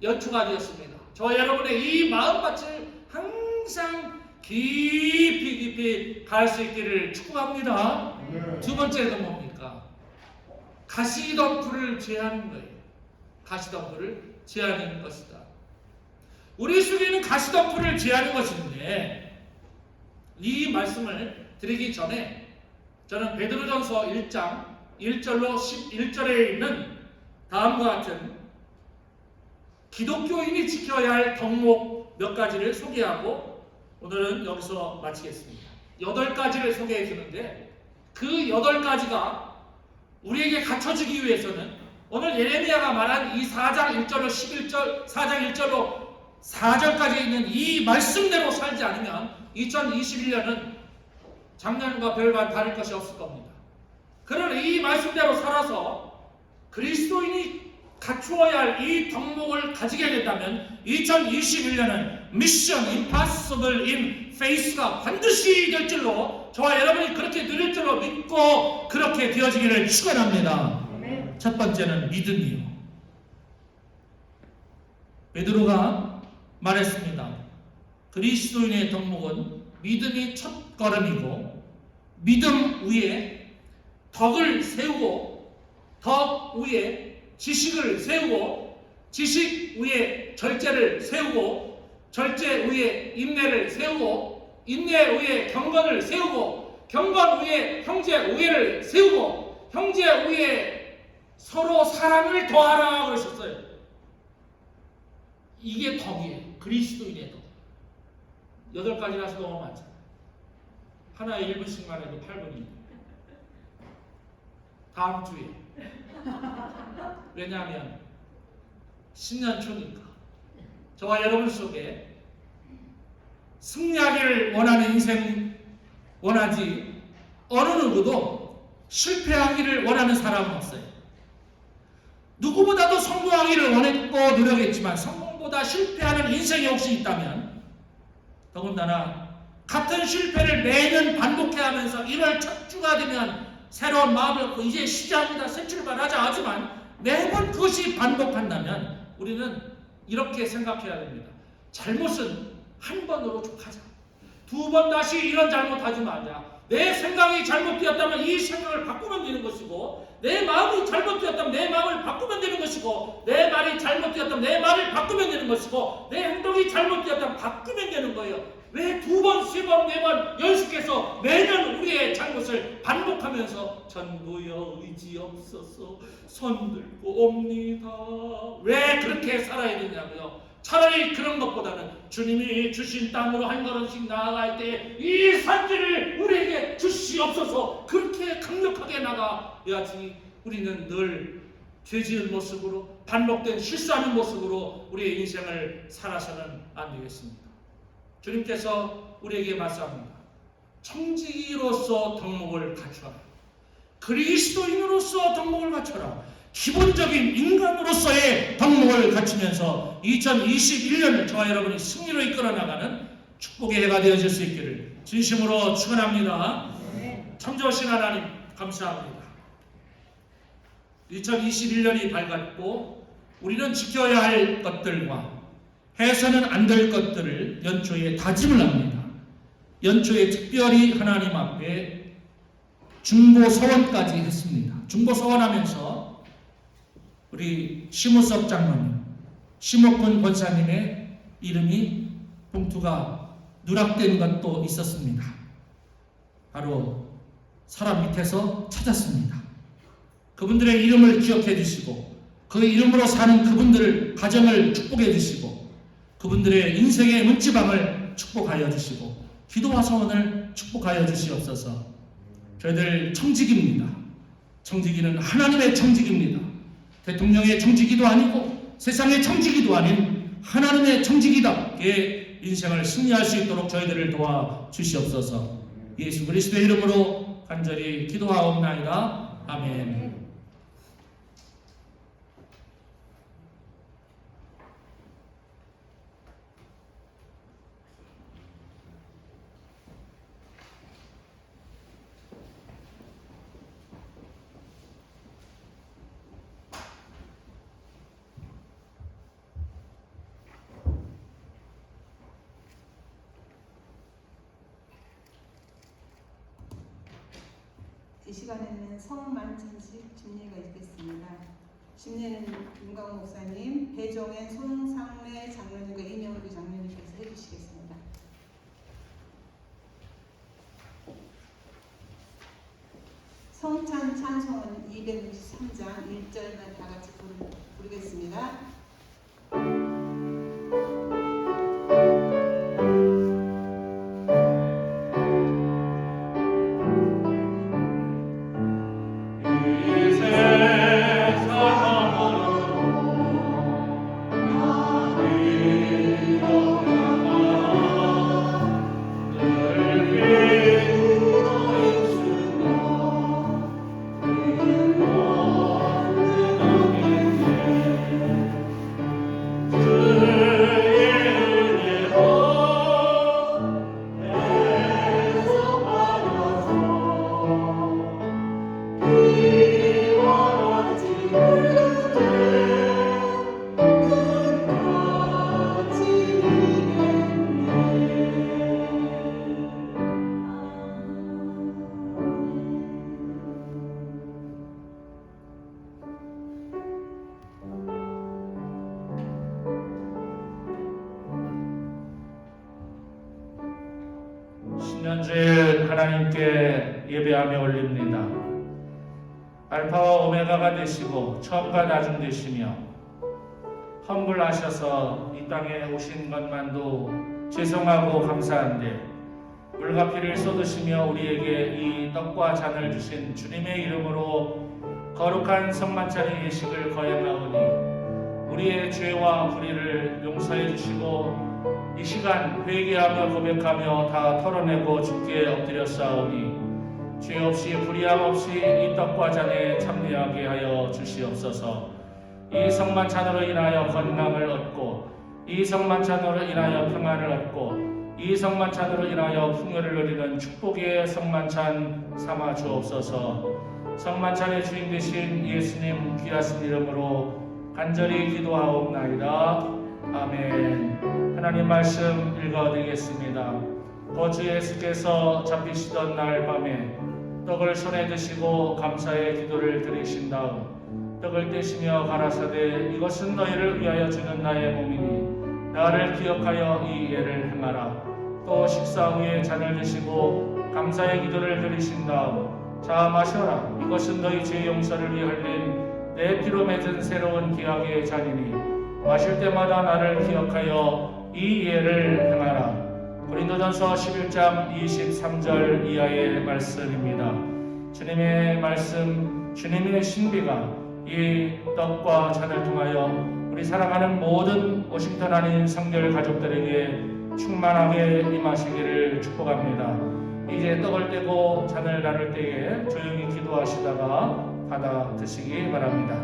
연초가 되었습니다. 저 여러분의 이 마음밭을 항상 깊이 갈 수 있기를 축복합니다. 두 번째는 뭡니까? 가시덤불을 제하는 거예요. 가시덤불을 제하는 것이다. 우리 속에는 가시덤불을 제하는 것인데, 이 말씀을 드리기 전에 저는 베드로전서 1장 1절로 11절에 있는 다음과 같은 기독교인이 지켜야 할 덕목 몇 가지를 소개하고 오늘은 여기서 마치겠습니다. 8가지를 소개해 주는데, 그 8가지가 우리에게 갖춰지기 위해서는 오늘 예레미야가 말한 이 4장 1절로 11절, 4장 1절로 4절까지 있는 이 말씀대로 살지 않으면 2021년은 작년과 별반 다를 것이 없을 겁니다. 그러나 이 말씀대로 살아서 그리스도인이 갖추어야 할 이 덕목을 가지게 된다면 2021년은 미션 임파서블 인 페이스가 반드시 될 줄로, 저와 여러분이 그렇게 누릴 줄로 믿고 그렇게 되어지기를 축원합니다. 첫 번째는 믿음이요. 베드로가 말했습니다. 그리스도인의 덕목은 믿음이 첫 걸음이고, 믿음 위에 덕을 세우고, 덕 위에 지식을 세우고, 지식 위에 절제를 세우고, 절제 위에 인내를 세우고, 인내 위에 경건을 세우고, 경건 위에 형제 우애를 세우고, 형제 위에 서로 사랑을 더하라 그러셨어요. 이게 덕이에요. 그리스도인의 덕. 8가지라서 너무 많잖아요. 하나에 1분씩만 해도 8분이. 다음 주에. 왜냐하면 신년 초니까 저와 여러분 속에 승리하기를 원하는 인생 원하지 어느 누구도 실패하기를 원하는 사람은 없어요. 누구보다도 성공하기를 원했고 노력했지만 성공보다 실패하는 인생이 혹시 있다면, 더군다나 같은 실패를 매년 반복해야 하면서 1월 첫 주가 되면 새로운 마음을 갖고 이제 시작이다, 새 출발하자 하지만 매번 그것이 반복한다면 우리는 이렇게 생각해야 됩니다. 잘못은 한 번으로 족하자. 2번 다시 이런 잘못하지 말자. 내 생각이 잘못되었다면 이 생각을 바꾸면 되는 것이고, 내 마음이 잘못되었다면 내 마음을 바꾸면 되는 것이고, 내 말이 잘못되었다면 내 말을 바꾸면 되는 것이고, 내 행동이 잘못되었다면 바꾸면 되는 거예요. 왜 2번, 3번, 4번 연속해서 매년 우리의 잘못을 반복하면서 전부여 의지 없어서 손들고 옵니다. 왜 그렇게 살아야 되냐고요? 차라리 그런 것보다는 주님이 주신 땅으로 한 걸음씩 나아갈 때 이 산지를 우리에게 주시옵소서, 그렇게 강력하게 나가야지. 우리는 늘 죄지은 모습으로, 반복된 실수하는 모습으로 우리의 인생을 살아서는 안 되겠습니다. 주님께서 우리에게 말씀합니다. 청지기로서 덕목을 갖춰라. 그리스도인으로서 덕목을 갖춰라. 기본적인 인간으로서의 덕목을 갖추면서 2021년을 저와 여러분이 승리로 이끌어 나가는 축복의 해가 되어질 수 있기를 진심으로 축원합니다. 참 좋으신 하나님 감사합니다. 2021년이 밝았고 우리는 지켜야 할 것들과 해서는 안 될 것들을 연초에 다짐을 합니다. 연초에 특별히 하나님 앞에 중보서원까지 했습니다. 중보서원하면서 우리 심우섭 장로님, 심옥근 권사님의 이름이 봉투가 누락된 것도 있었습니다. 바로 사람 밑에서 찾았습니다. 그분들의 이름을 기억해 주시고 그 이름으로 사는 그분들 가정을 축복해 주시고 그분들의 인생의 문지방을 축복하여 주시고 기도와 소원을 축복하여 주시옵소서. 저희들 청지기입니다. 청지기는 하나님의 청지기입니다. 대통령의 청지기도 아니고 세상의 청지기도 아닌 하나님의 청지기답게 인생을 승리할 수 있도록 저희들을 도와주시옵소서. 예수 그리스도의 이름으로 간절히 기도하옵나이다. 아멘. 이 시간에는 성만찬식 집례가 있겠습니다. 집례는 윤광 목사님, 배종현 송상래 장로님과 이명규 장로님께서 해주시겠습니다. 성찬 찬송은 263장 1절만 다 같이 부르겠습니다. 신년주일 하나님께 예배하며 올립니다. 알파와 오메가가 되시고 처음과 나중 되시며 험불하셔서 이 땅에 오신 것만도 죄송하고 감사한데 물과 피를 쏟으시며 우리에게 이 떡과 잔을 주신 주님의 이름으로 거룩한 성만찬의 예식을 거행하오니 우리의 죄와 불의를 용서해 주시고 이 시간 회개하며 고백하며 다 털어내고 주께 엎드렸사오니 죄 없이 불의함 없이 이 떡과 잔에 참여하게 하여 주시옵소서. 이 성만찬으로 인하여 건강을 얻고 이 성만찬으로 인하여 평안을 얻고 이 성만찬으로 인하여 풍요를 누리는 축복의 성만찬 삼아 주옵소서. 성만찬의 주인 되신 예수님 귀하신 이름으로 간절히 기도하옵나이다. 아멘. 하나님 말씀 읽어드리겠습니다. 또 주 예수께서 잡히시던 날 밤에 떡을 손에 드시고 감사의 기도를 드리신 다음 떡을 떼시며 가라사대 이것은 너희를 위하여 주는 나의 몸이니 나를 기억하여 이 예를 행하라. 또 식사 후에 잔을 드시고 감사의 기도를 드리신 다음 자 마셔라. 이것은 너희 죄 용서를 위해 흘린 내 피로 맺은 새로운 기약의 잔이니 마실 때마다 나를 기억하여 이 예를 행하라. 고린도전서 11장 23절 이하의 말씀입니다. 주님의 말씀, 주님의 신비가 이 떡과 잔을 통하여 우리 사랑하는 모든 워싱턴 아닌 성결 가족들에게 충만하게 임하시기를 축복합니다. 이제 떡을 떼고 잔을 나눌 때에 조용히 기도하시다가 받아 드시기 바랍니다.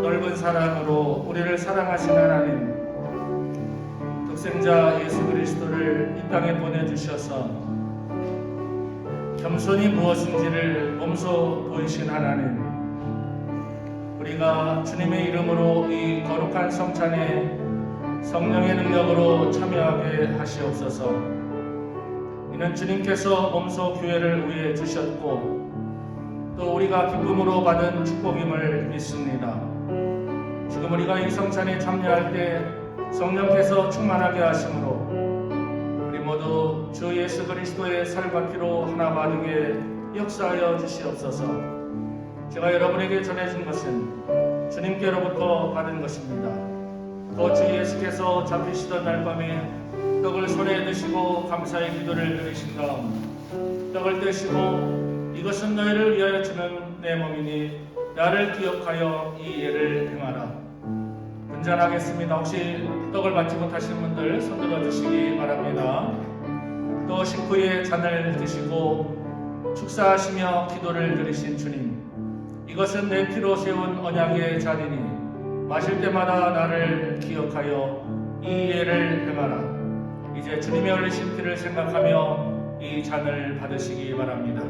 넓은 사랑으로 우리를 사랑하신 하나님, 독생자 예수 그리스도를 이 땅에 보내주셔서 겸손이 무엇인지를 몸소 보이신 하나님, 우리가 주님의 이름으로 이 거룩한 성찬에 성령의 능력으로 참여하게 하시옵소서. 이는 주님께서 몸소 교회를 우리에 주셨고 또 우리가 기쁨으로 받은 축복임을 믿습니다. 지금 우리가 이 성찬에 참여할 때 성령께서 충만하게 하심으로 우리 모두 주 예수 그리스도의 살과 피로 하나 받게 역사하여 주시옵소서. 제가 여러분에게 전해준 것은 주님께로부터 받은 것입니다. 또 주 예수께서 잡히시던 날 밤에 떡을 손에 드시고 감사의 기도를 드리신 다음 떡을 떼시고 이것은 너희를 위하여 주는 내 몸이니 나를 기억하여 이 예를 행하라. 분잔하겠습니다. 혹시 떡을 받지 못하시는 분들 손들어 주시기 바랍니다. 또 식후에 잔을 드시고 축사하시며 기도를 드리신 주님, 이것은 내 피로 세운 언약의 잔이니 마실 때마다 나를 기억하여 이 예를 행하라. 이제 주님의 흘리신 피를 생각하며 이 잔을 받으시기 바랍니다.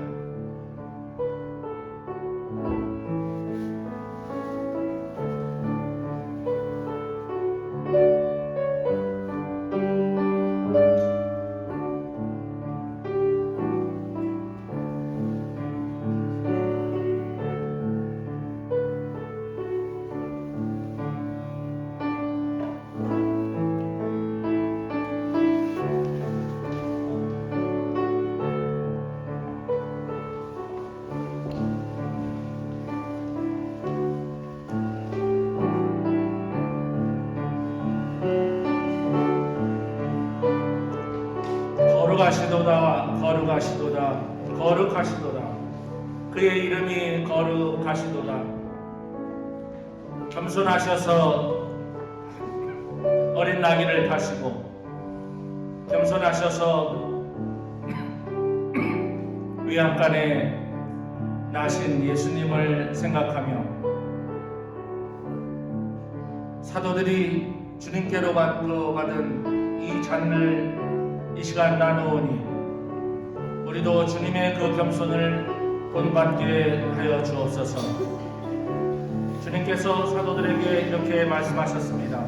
거룩하시도다, 거룩하시도다, 거룩하시도다. 그의 이름이 거룩하시도다. 겸손하셔서 어린 나귀를 타시고 겸손하셔서 위암간에 나신 예수님을 생각하며 사도들이 주님께로부터 받은 이 잔을 이 시간 나누오니 우리도 주님의 그 겸손을 본받게 하여 주옵소서. 주님께서 사도들에게 이렇게 말씀하셨습니다.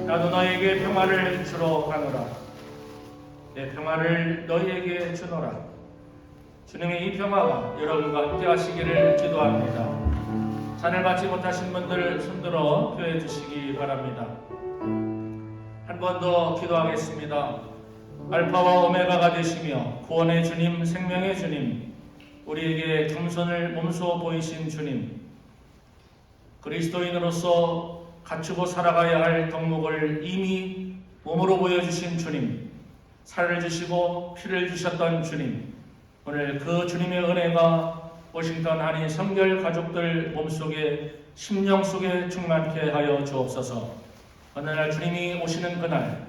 나도 너에게 평화를 주러 가노라. 내 평화를 너희에게 주노라. 주님의 이 평화가 여러분과 함께 하시기를 기도합니다. 잔을 받지 못하신 분들 손들어 표해 주시기 바랍니다. 한 번 더 기도하겠습니다. 알파와 오메가가 되시며 구원의 주님, 생명의 주님, 우리에게 겸손을 몸소 보이신 주님, 그리스도인으로서 갖추고 살아가야 할 덕목을 이미 몸으로 보여주신 주님, 살을 주시고 피를 주셨던 주님, 오늘 그 주님의 은혜가 워싱턴 한인 성결 가족들 몸속에 심령 속에 충만케 하여 주옵소서. 어느 날 주님이 오시는 그날,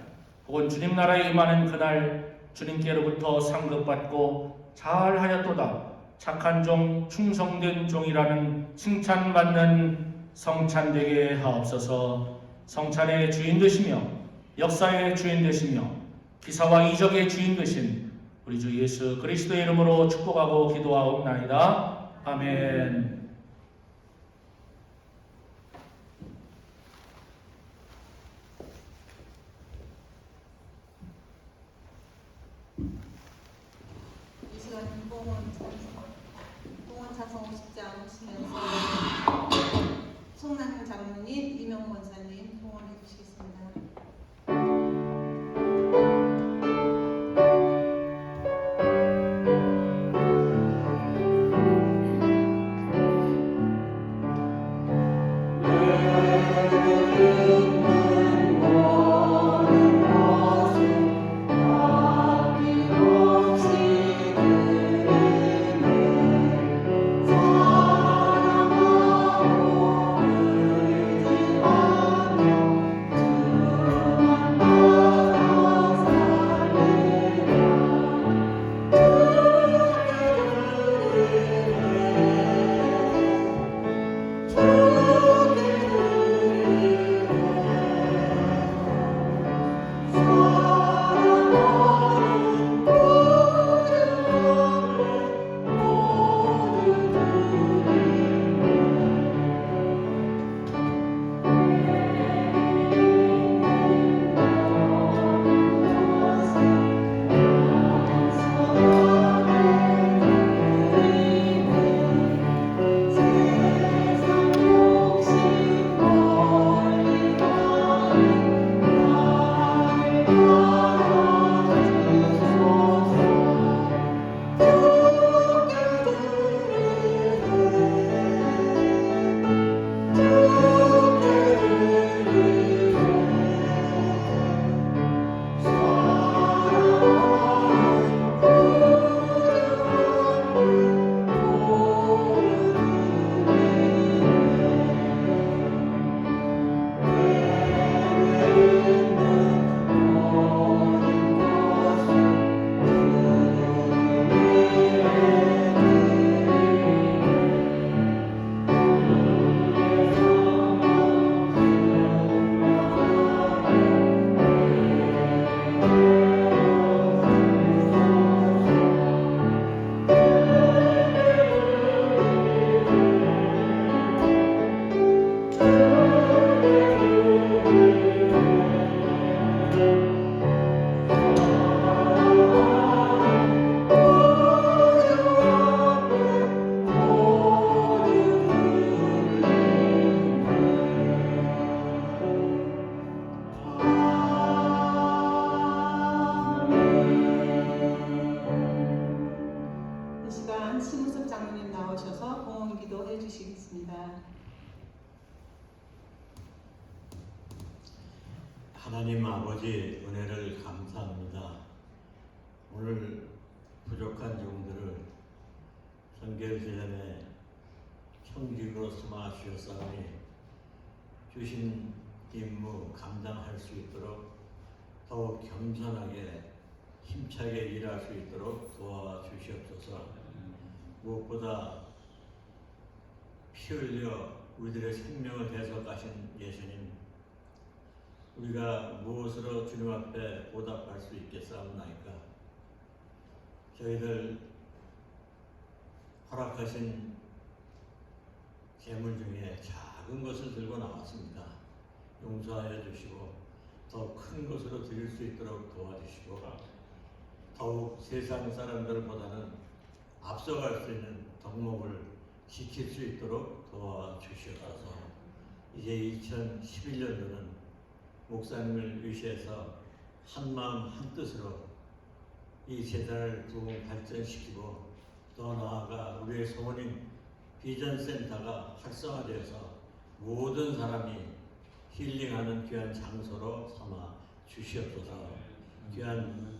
혹은 주님 나라에 임하는 그날 주님께로부터 상급받고 잘하였도다, 착한 종, 충성된 종이라는 칭찬받는 성찬되게 하옵소서. 성찬의 주인 되시며 역사의 주인 되시며 기사와 이적의 주인 되신 우리 주 예수 그리스도의 이름으로 축복하고 기도하옵나이다. 아멘. 이 시간 봉헌 찬송 오시지 않으시면서 송남 장로님, 이명 권사님 봉헌해 주시겠습니다. 심우섭 장로님 나오셔서 봉헌 기도해 주시겠습니다. 하나님 아버지 은혜를 감사합니다. 오늘 부족한 종들을 선결제전에 청직으로 삼아 주셨사오니 주신 임무 감당할 수 있도록 더욱 겸손하게 힘차게 일할 수 있도록 도와주시옵소서. 무엇보다 피 흘려 우리들의 생명을 대속하신 예수님, 우리가 무엇으로 주님 앞에 보답할 수 있겠사옵나이까? 저희들 허락하신 재물 중에 작은 것을 들고 나왔습니다. 용서하여 주시고 더 큰 것으로 드릴 수 있도록 도와주시고 더욱 세상 사람들보다는 앞서갈 수 있는 덕목을 지킬 수 있도록 도와주시옵소서. 이제 2011년도는 목사님을 위시해서 한마음 한뜻으로 이 재단을 더 발전시키고 더 나아가 우리의 소원인 비전센터가 활성화되어서 모든 사람이 힐링하는 귀한 장소로 삼아 주시옵소서. 귀한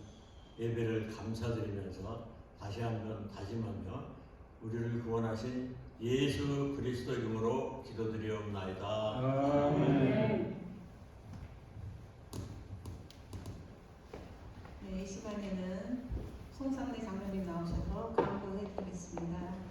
예배를 감사드리면서 다시 한번 다짐하며 우리를 구원하신 예수 그리스도 이름으로 기도드리옵나이다. 아멘. 네, 이 시간에는 송상래 장로님 나오셔서 강구해 드리겠습니다.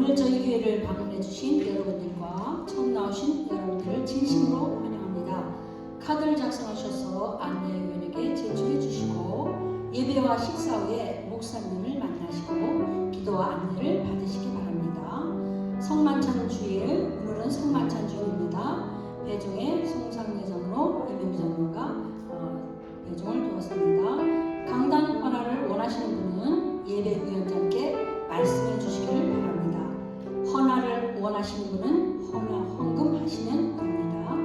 오늘 저희 교회를 방문해 주신 여러분들과 처음 나오신 여러분들을 진심으로 환영합니다. 카드를 작성하셔서 안내위원에게 제출해 주시고 예배와 식사 후에 목사님을 만나시고 기도와 안내를 받으시기 바랍니다. 성만찬 주일, 오늘은 성만찬 주일입니다. 배종의 송상래 장로, 이명주 장로가 배종을 도왔습니다. 강단 헌화를 원하시는 분은 예배위원장께 말씀해 주시기를 바랍니다. 헌화를 원하시는 분은 헌금 하시면 됩니다.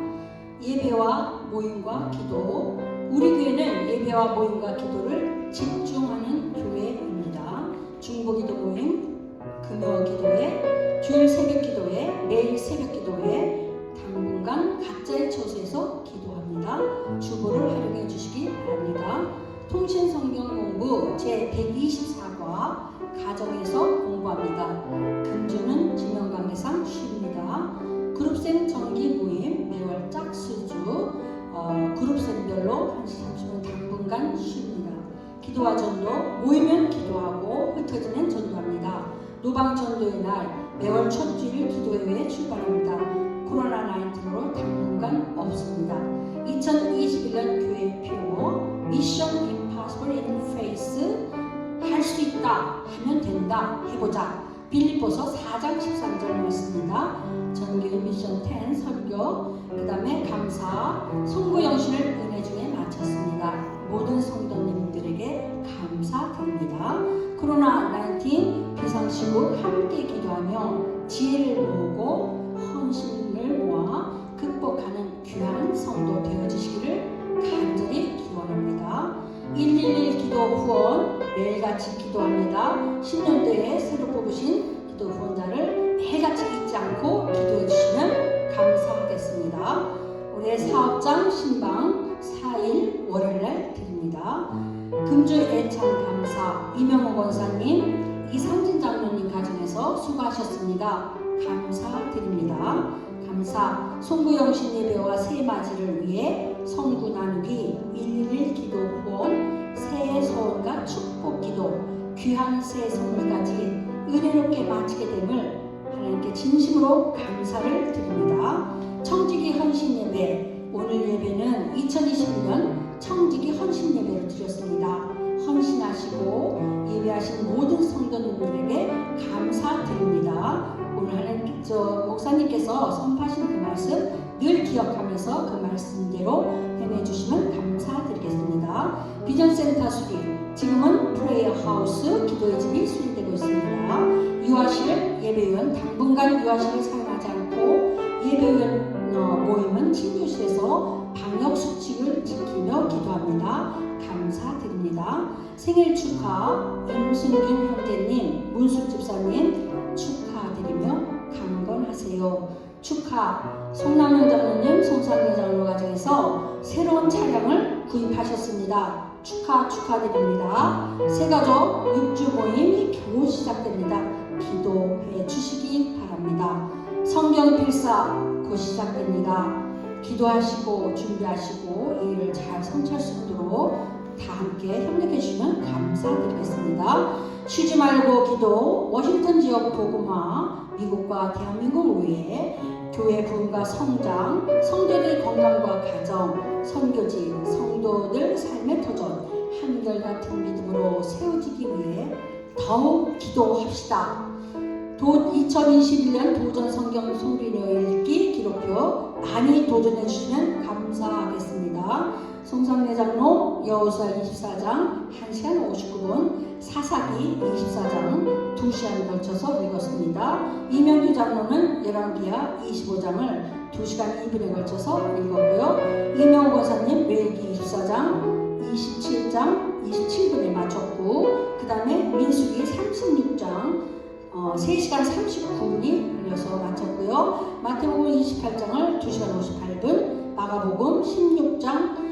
예배와 모임과 기도, 우리 교회는 예배와 모임과 기도를 집중하는 교회입니다. 중보기도 모임, 금요 기도회, 주일 새벽 기도회, 매일 새벽 기도회, 당분간 각자의 처소에서 기도합니다. 주보를 활용해 주시기 바랍니다. 통신성경 공부 제124과 가정에서 공부합니다. 금주는 지명강의상 쉽니다. 그룹생 정기 모임 매월 짝수주 그룹생별로 1시 30분 당분간 쉽니다. 기도와 전도, 모이면 기도하고 흩어지면 전도합니다. 노방 전도의 날 매월 첫 주일 기도회에 출발합니다. 코로나19로 당분간 없습니다. 2021년 교회표 미션 임파서블 인 페이스, 할 수 있다 하면 된다 해보자. 빌립보서 4장 13절 말씀입니다. 전교회 미션 10 설교, 그 다음에 감사, 송구 영신을 은혜 중에 마쳤습니다. 모든 성도님들에게 감사드립니다. 코로나19 비상시국 함께 기도하며 지혜를 모으고 헌신을 모아 극복하는 귀한 성도 되어주시기를 간절히 기원합니다. 111 기도 후원 매일같이 기도합니다. 10년도에 새로 뽑으신 기도 후원자를 매일같이 잊지 않고 기도해 주시면 감사하겠습니다. 올해 사업장 신방 4일 월요일날 드립니다. 금주 애찬 감사 이명호 권사님, 이상진 장로님 가정에서 수고하셨습니다. 감사드립니다. 감사, 송구영신 예배와 새맞이를 위해 성구 나누기 111 기도 후원, 새해 소원과 축복 기도, 귀한 새해 선물까지 은혜롭게 마치게 됨을 하나님께 진심으로 감사를 드립니다. 청지기 헌신 예배, 오늘 예배는 2021년 청지기 헌신 예배를 드렸습니다. 헌신하시고 예배하신 모든 성도님들에게 감사드립니다. 오늘 하나님 목사님께서 선포하신 그 말씀 늘 기억하면서 그 말씀대로 행해 주시면 감사드리겠습니다. 비전센터 수리, 지금은 프레이어 하우스 기도의 집이 수리되고 있습니다. 유아실 예배위원 당분간 유아실을 사용하지 않고 예배위원 모임은 친교실에서 방역 수칙을 지키며 기도합니다. 감사드립니다. 생일 축하 임순균 형제님, 문숙 집사님 축하드리며 강건하세요. 축하 송남영 장로님, 송상규 장로 가정에서 새로운 차량을 구입하셨습니다. 축하드립니다. 새가족 6주 모임이 겨우 시작됩니다. 기도해 주시기 바랍니다. 성경 필사 곧 시작됩니다. 기도하시고 준비하시고 이 일을 잘 성취할 수 있도록 다 함께 협력해 주시면 감사드리겠습니다. 쉬지 말고 기도, 워싱턴 지역 복음화, 미국과 대한민국을 위해 교회 부흥과 성장, 성도들 건강과 가정, 선교지, 성도들 삶의 도전, 한결같은 믿음으로 세워지기 위해 더욱 기도합시다. 2021년 도전 성경 소리로 읽기 기록표 많이 도전해 주시면 감사하겠습니다. 송상래 장로 여호수아 24장 1시간 59분, 사사기 24장 2시간 걸쳐서 읽었습니다. 이명규 장로는 열왕기하 25장을 2시간 2분에 걸쳐서 읽었고요. 이명호 권사님 레위기 24장 27장 27분에 마쳤고, 그 다음에 민수기 36장 3시간 39분이 걸려서 마쳤고요. 마태복음 28장을 2시간 58분, 마가복음 16장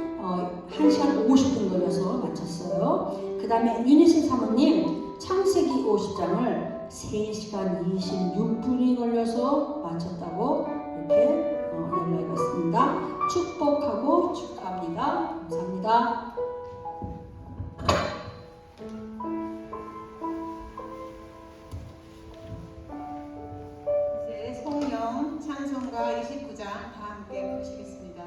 1시간 50분 걸려서 마쳤어요. 그 다음에 유니신 사모님 창세기 50장을 3시간 26분이 걸려서 마쳤다고 이렇게 연락이 왔습니다. 축복하고 축하합니다. 감사합니다. 28장과 29장 다 함께 보시겠습니다.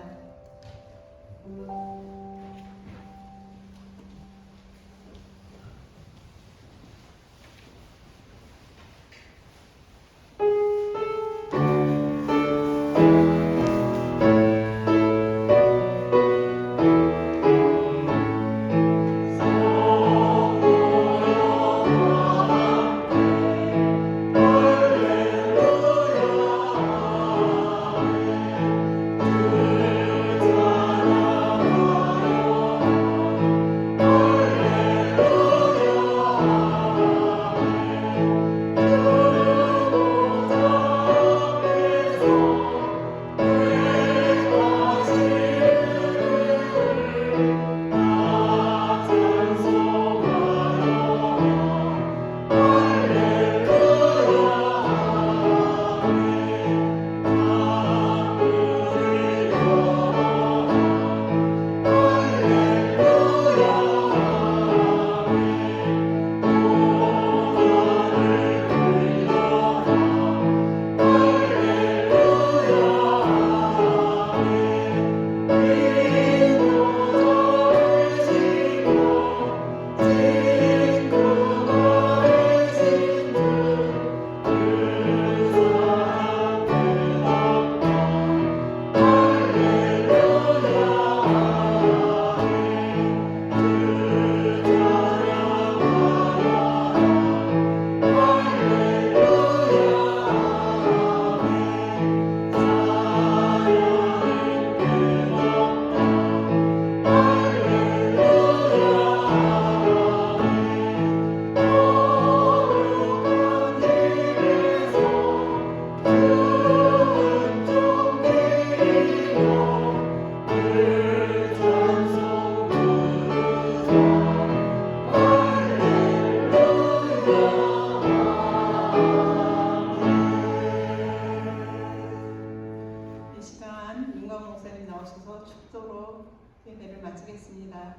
이 시간 윤광 목사님 나오셔서 축도로 예배를 마치겠습니다.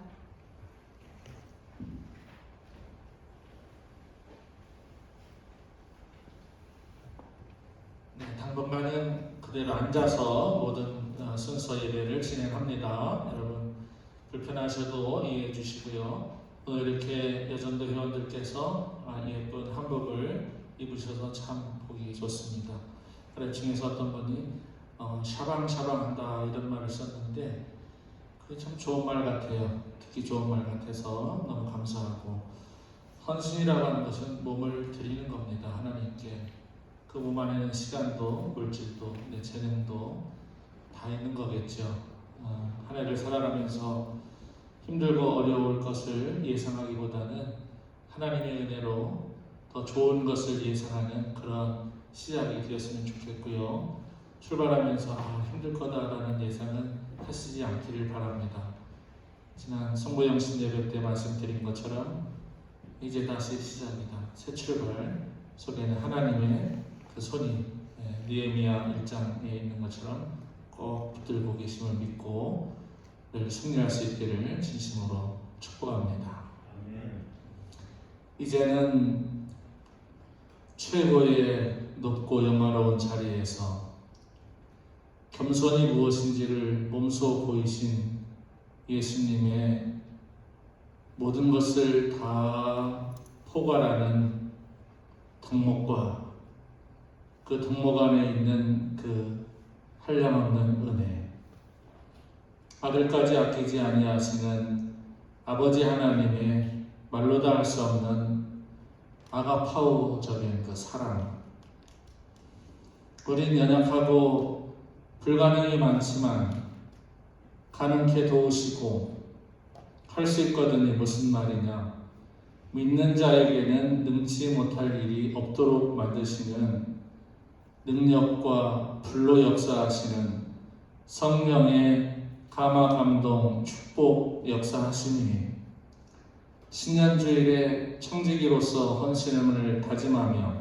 네, 당분간은 그대로 앉아서 모든 순서 예배를 진행합니다. 여러분 불편하셔도 이해해 주시고요. 오늘 이렇게 여전도 회원들께서 예쁜 한복을 입으셔서 참 보기 좋습니다. 그래 중에서 어떤 분이 샤방샤방한다 이런 말을 썼는데 그게 참 좋은 말 같아요. 듣기 좋은 말 같아서 너무 감사하고 헌신이라고 하는 것은 몸을 드리는 겁니다. 하나님께 그 몸 안에는 시간도 물질도 내 재능도 다 있는 거겠죠. 한 해를 살아가면서 힘들고 어려울 것을 예상하기보다는 하나님의 은혜로 더 좋은 것을 예상하는 그런 시작이 되었으면 좋겠고요. 출발하면서 힘들 거다라는 예상은 하시지 않기를 바랍니다. 지난 송보영신 예배 때 말씀드린 것처럼 이제 다시 시작이다. 새 출발 속에는 하나님의 그 손이 느헤미야 1장에 있는 것처럼 꼭 붙들고 계심을 믿고 늘 승리할 수 있기를 진심으로 축복합니다. 이제는 최고의 높고 영화로운 자리에서 겸손이 무엇인지를 몸소 보이신 예수님의 모든 것을 다 포괄하는 덕목과 그 덕목 안에 있는 그 한량없는 은혜, 아들까지 아끼지 아니하시는 아버지 하나님의 말로 다 할 수 없는 아가파우적인 그 사랑, 우린 연약하고 불가능이 많지만 가능케 도우시고 할 수 있거든요. 무슨 말이냐? 믿는 자에게는 능치 못할 일이 없도록 만드시는 능력과 불로 역사하시는 성령의 감화 감동 축복 역사하시니 신년주일에 청지기로서 헌신을 다짐하며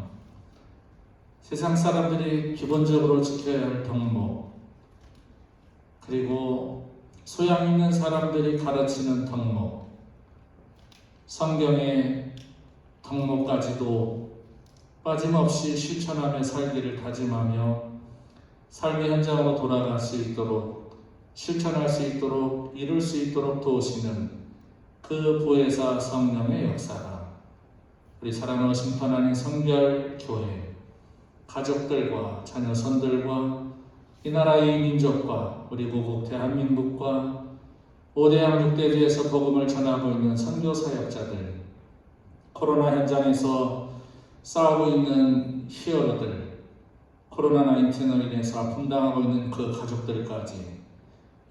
세상 사람들이 기본적으로 지켜야 할 덕목, 그리고 소양 있는 사람들이 가르치는 덕목, 성경의 덕목까지도 빠짐없이 실천하며 살기를 다짐하며 삶의 현장으로 돌아갈 수 있도록 실천할 수 있도록 이룰 수 있도록 도우시는 그 보혜사 성령의 역사가 우리 사랑하는 심판하는 성별교회 가족들과 자녀선들과 이 나라의 민족과 우리 고국 대한민국과 5대양 6대지에서 복음을 전하고 있는 선교 사역자들, 코로나 현장에서 싸우고 있는 히어로들, 코로나19로 인해서 아픔 당하고 있는 그 가족들까지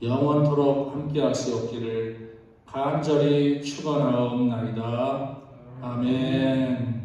영원토록 함께 하시옵기를 간절히 축원하옵나이다. 아멘.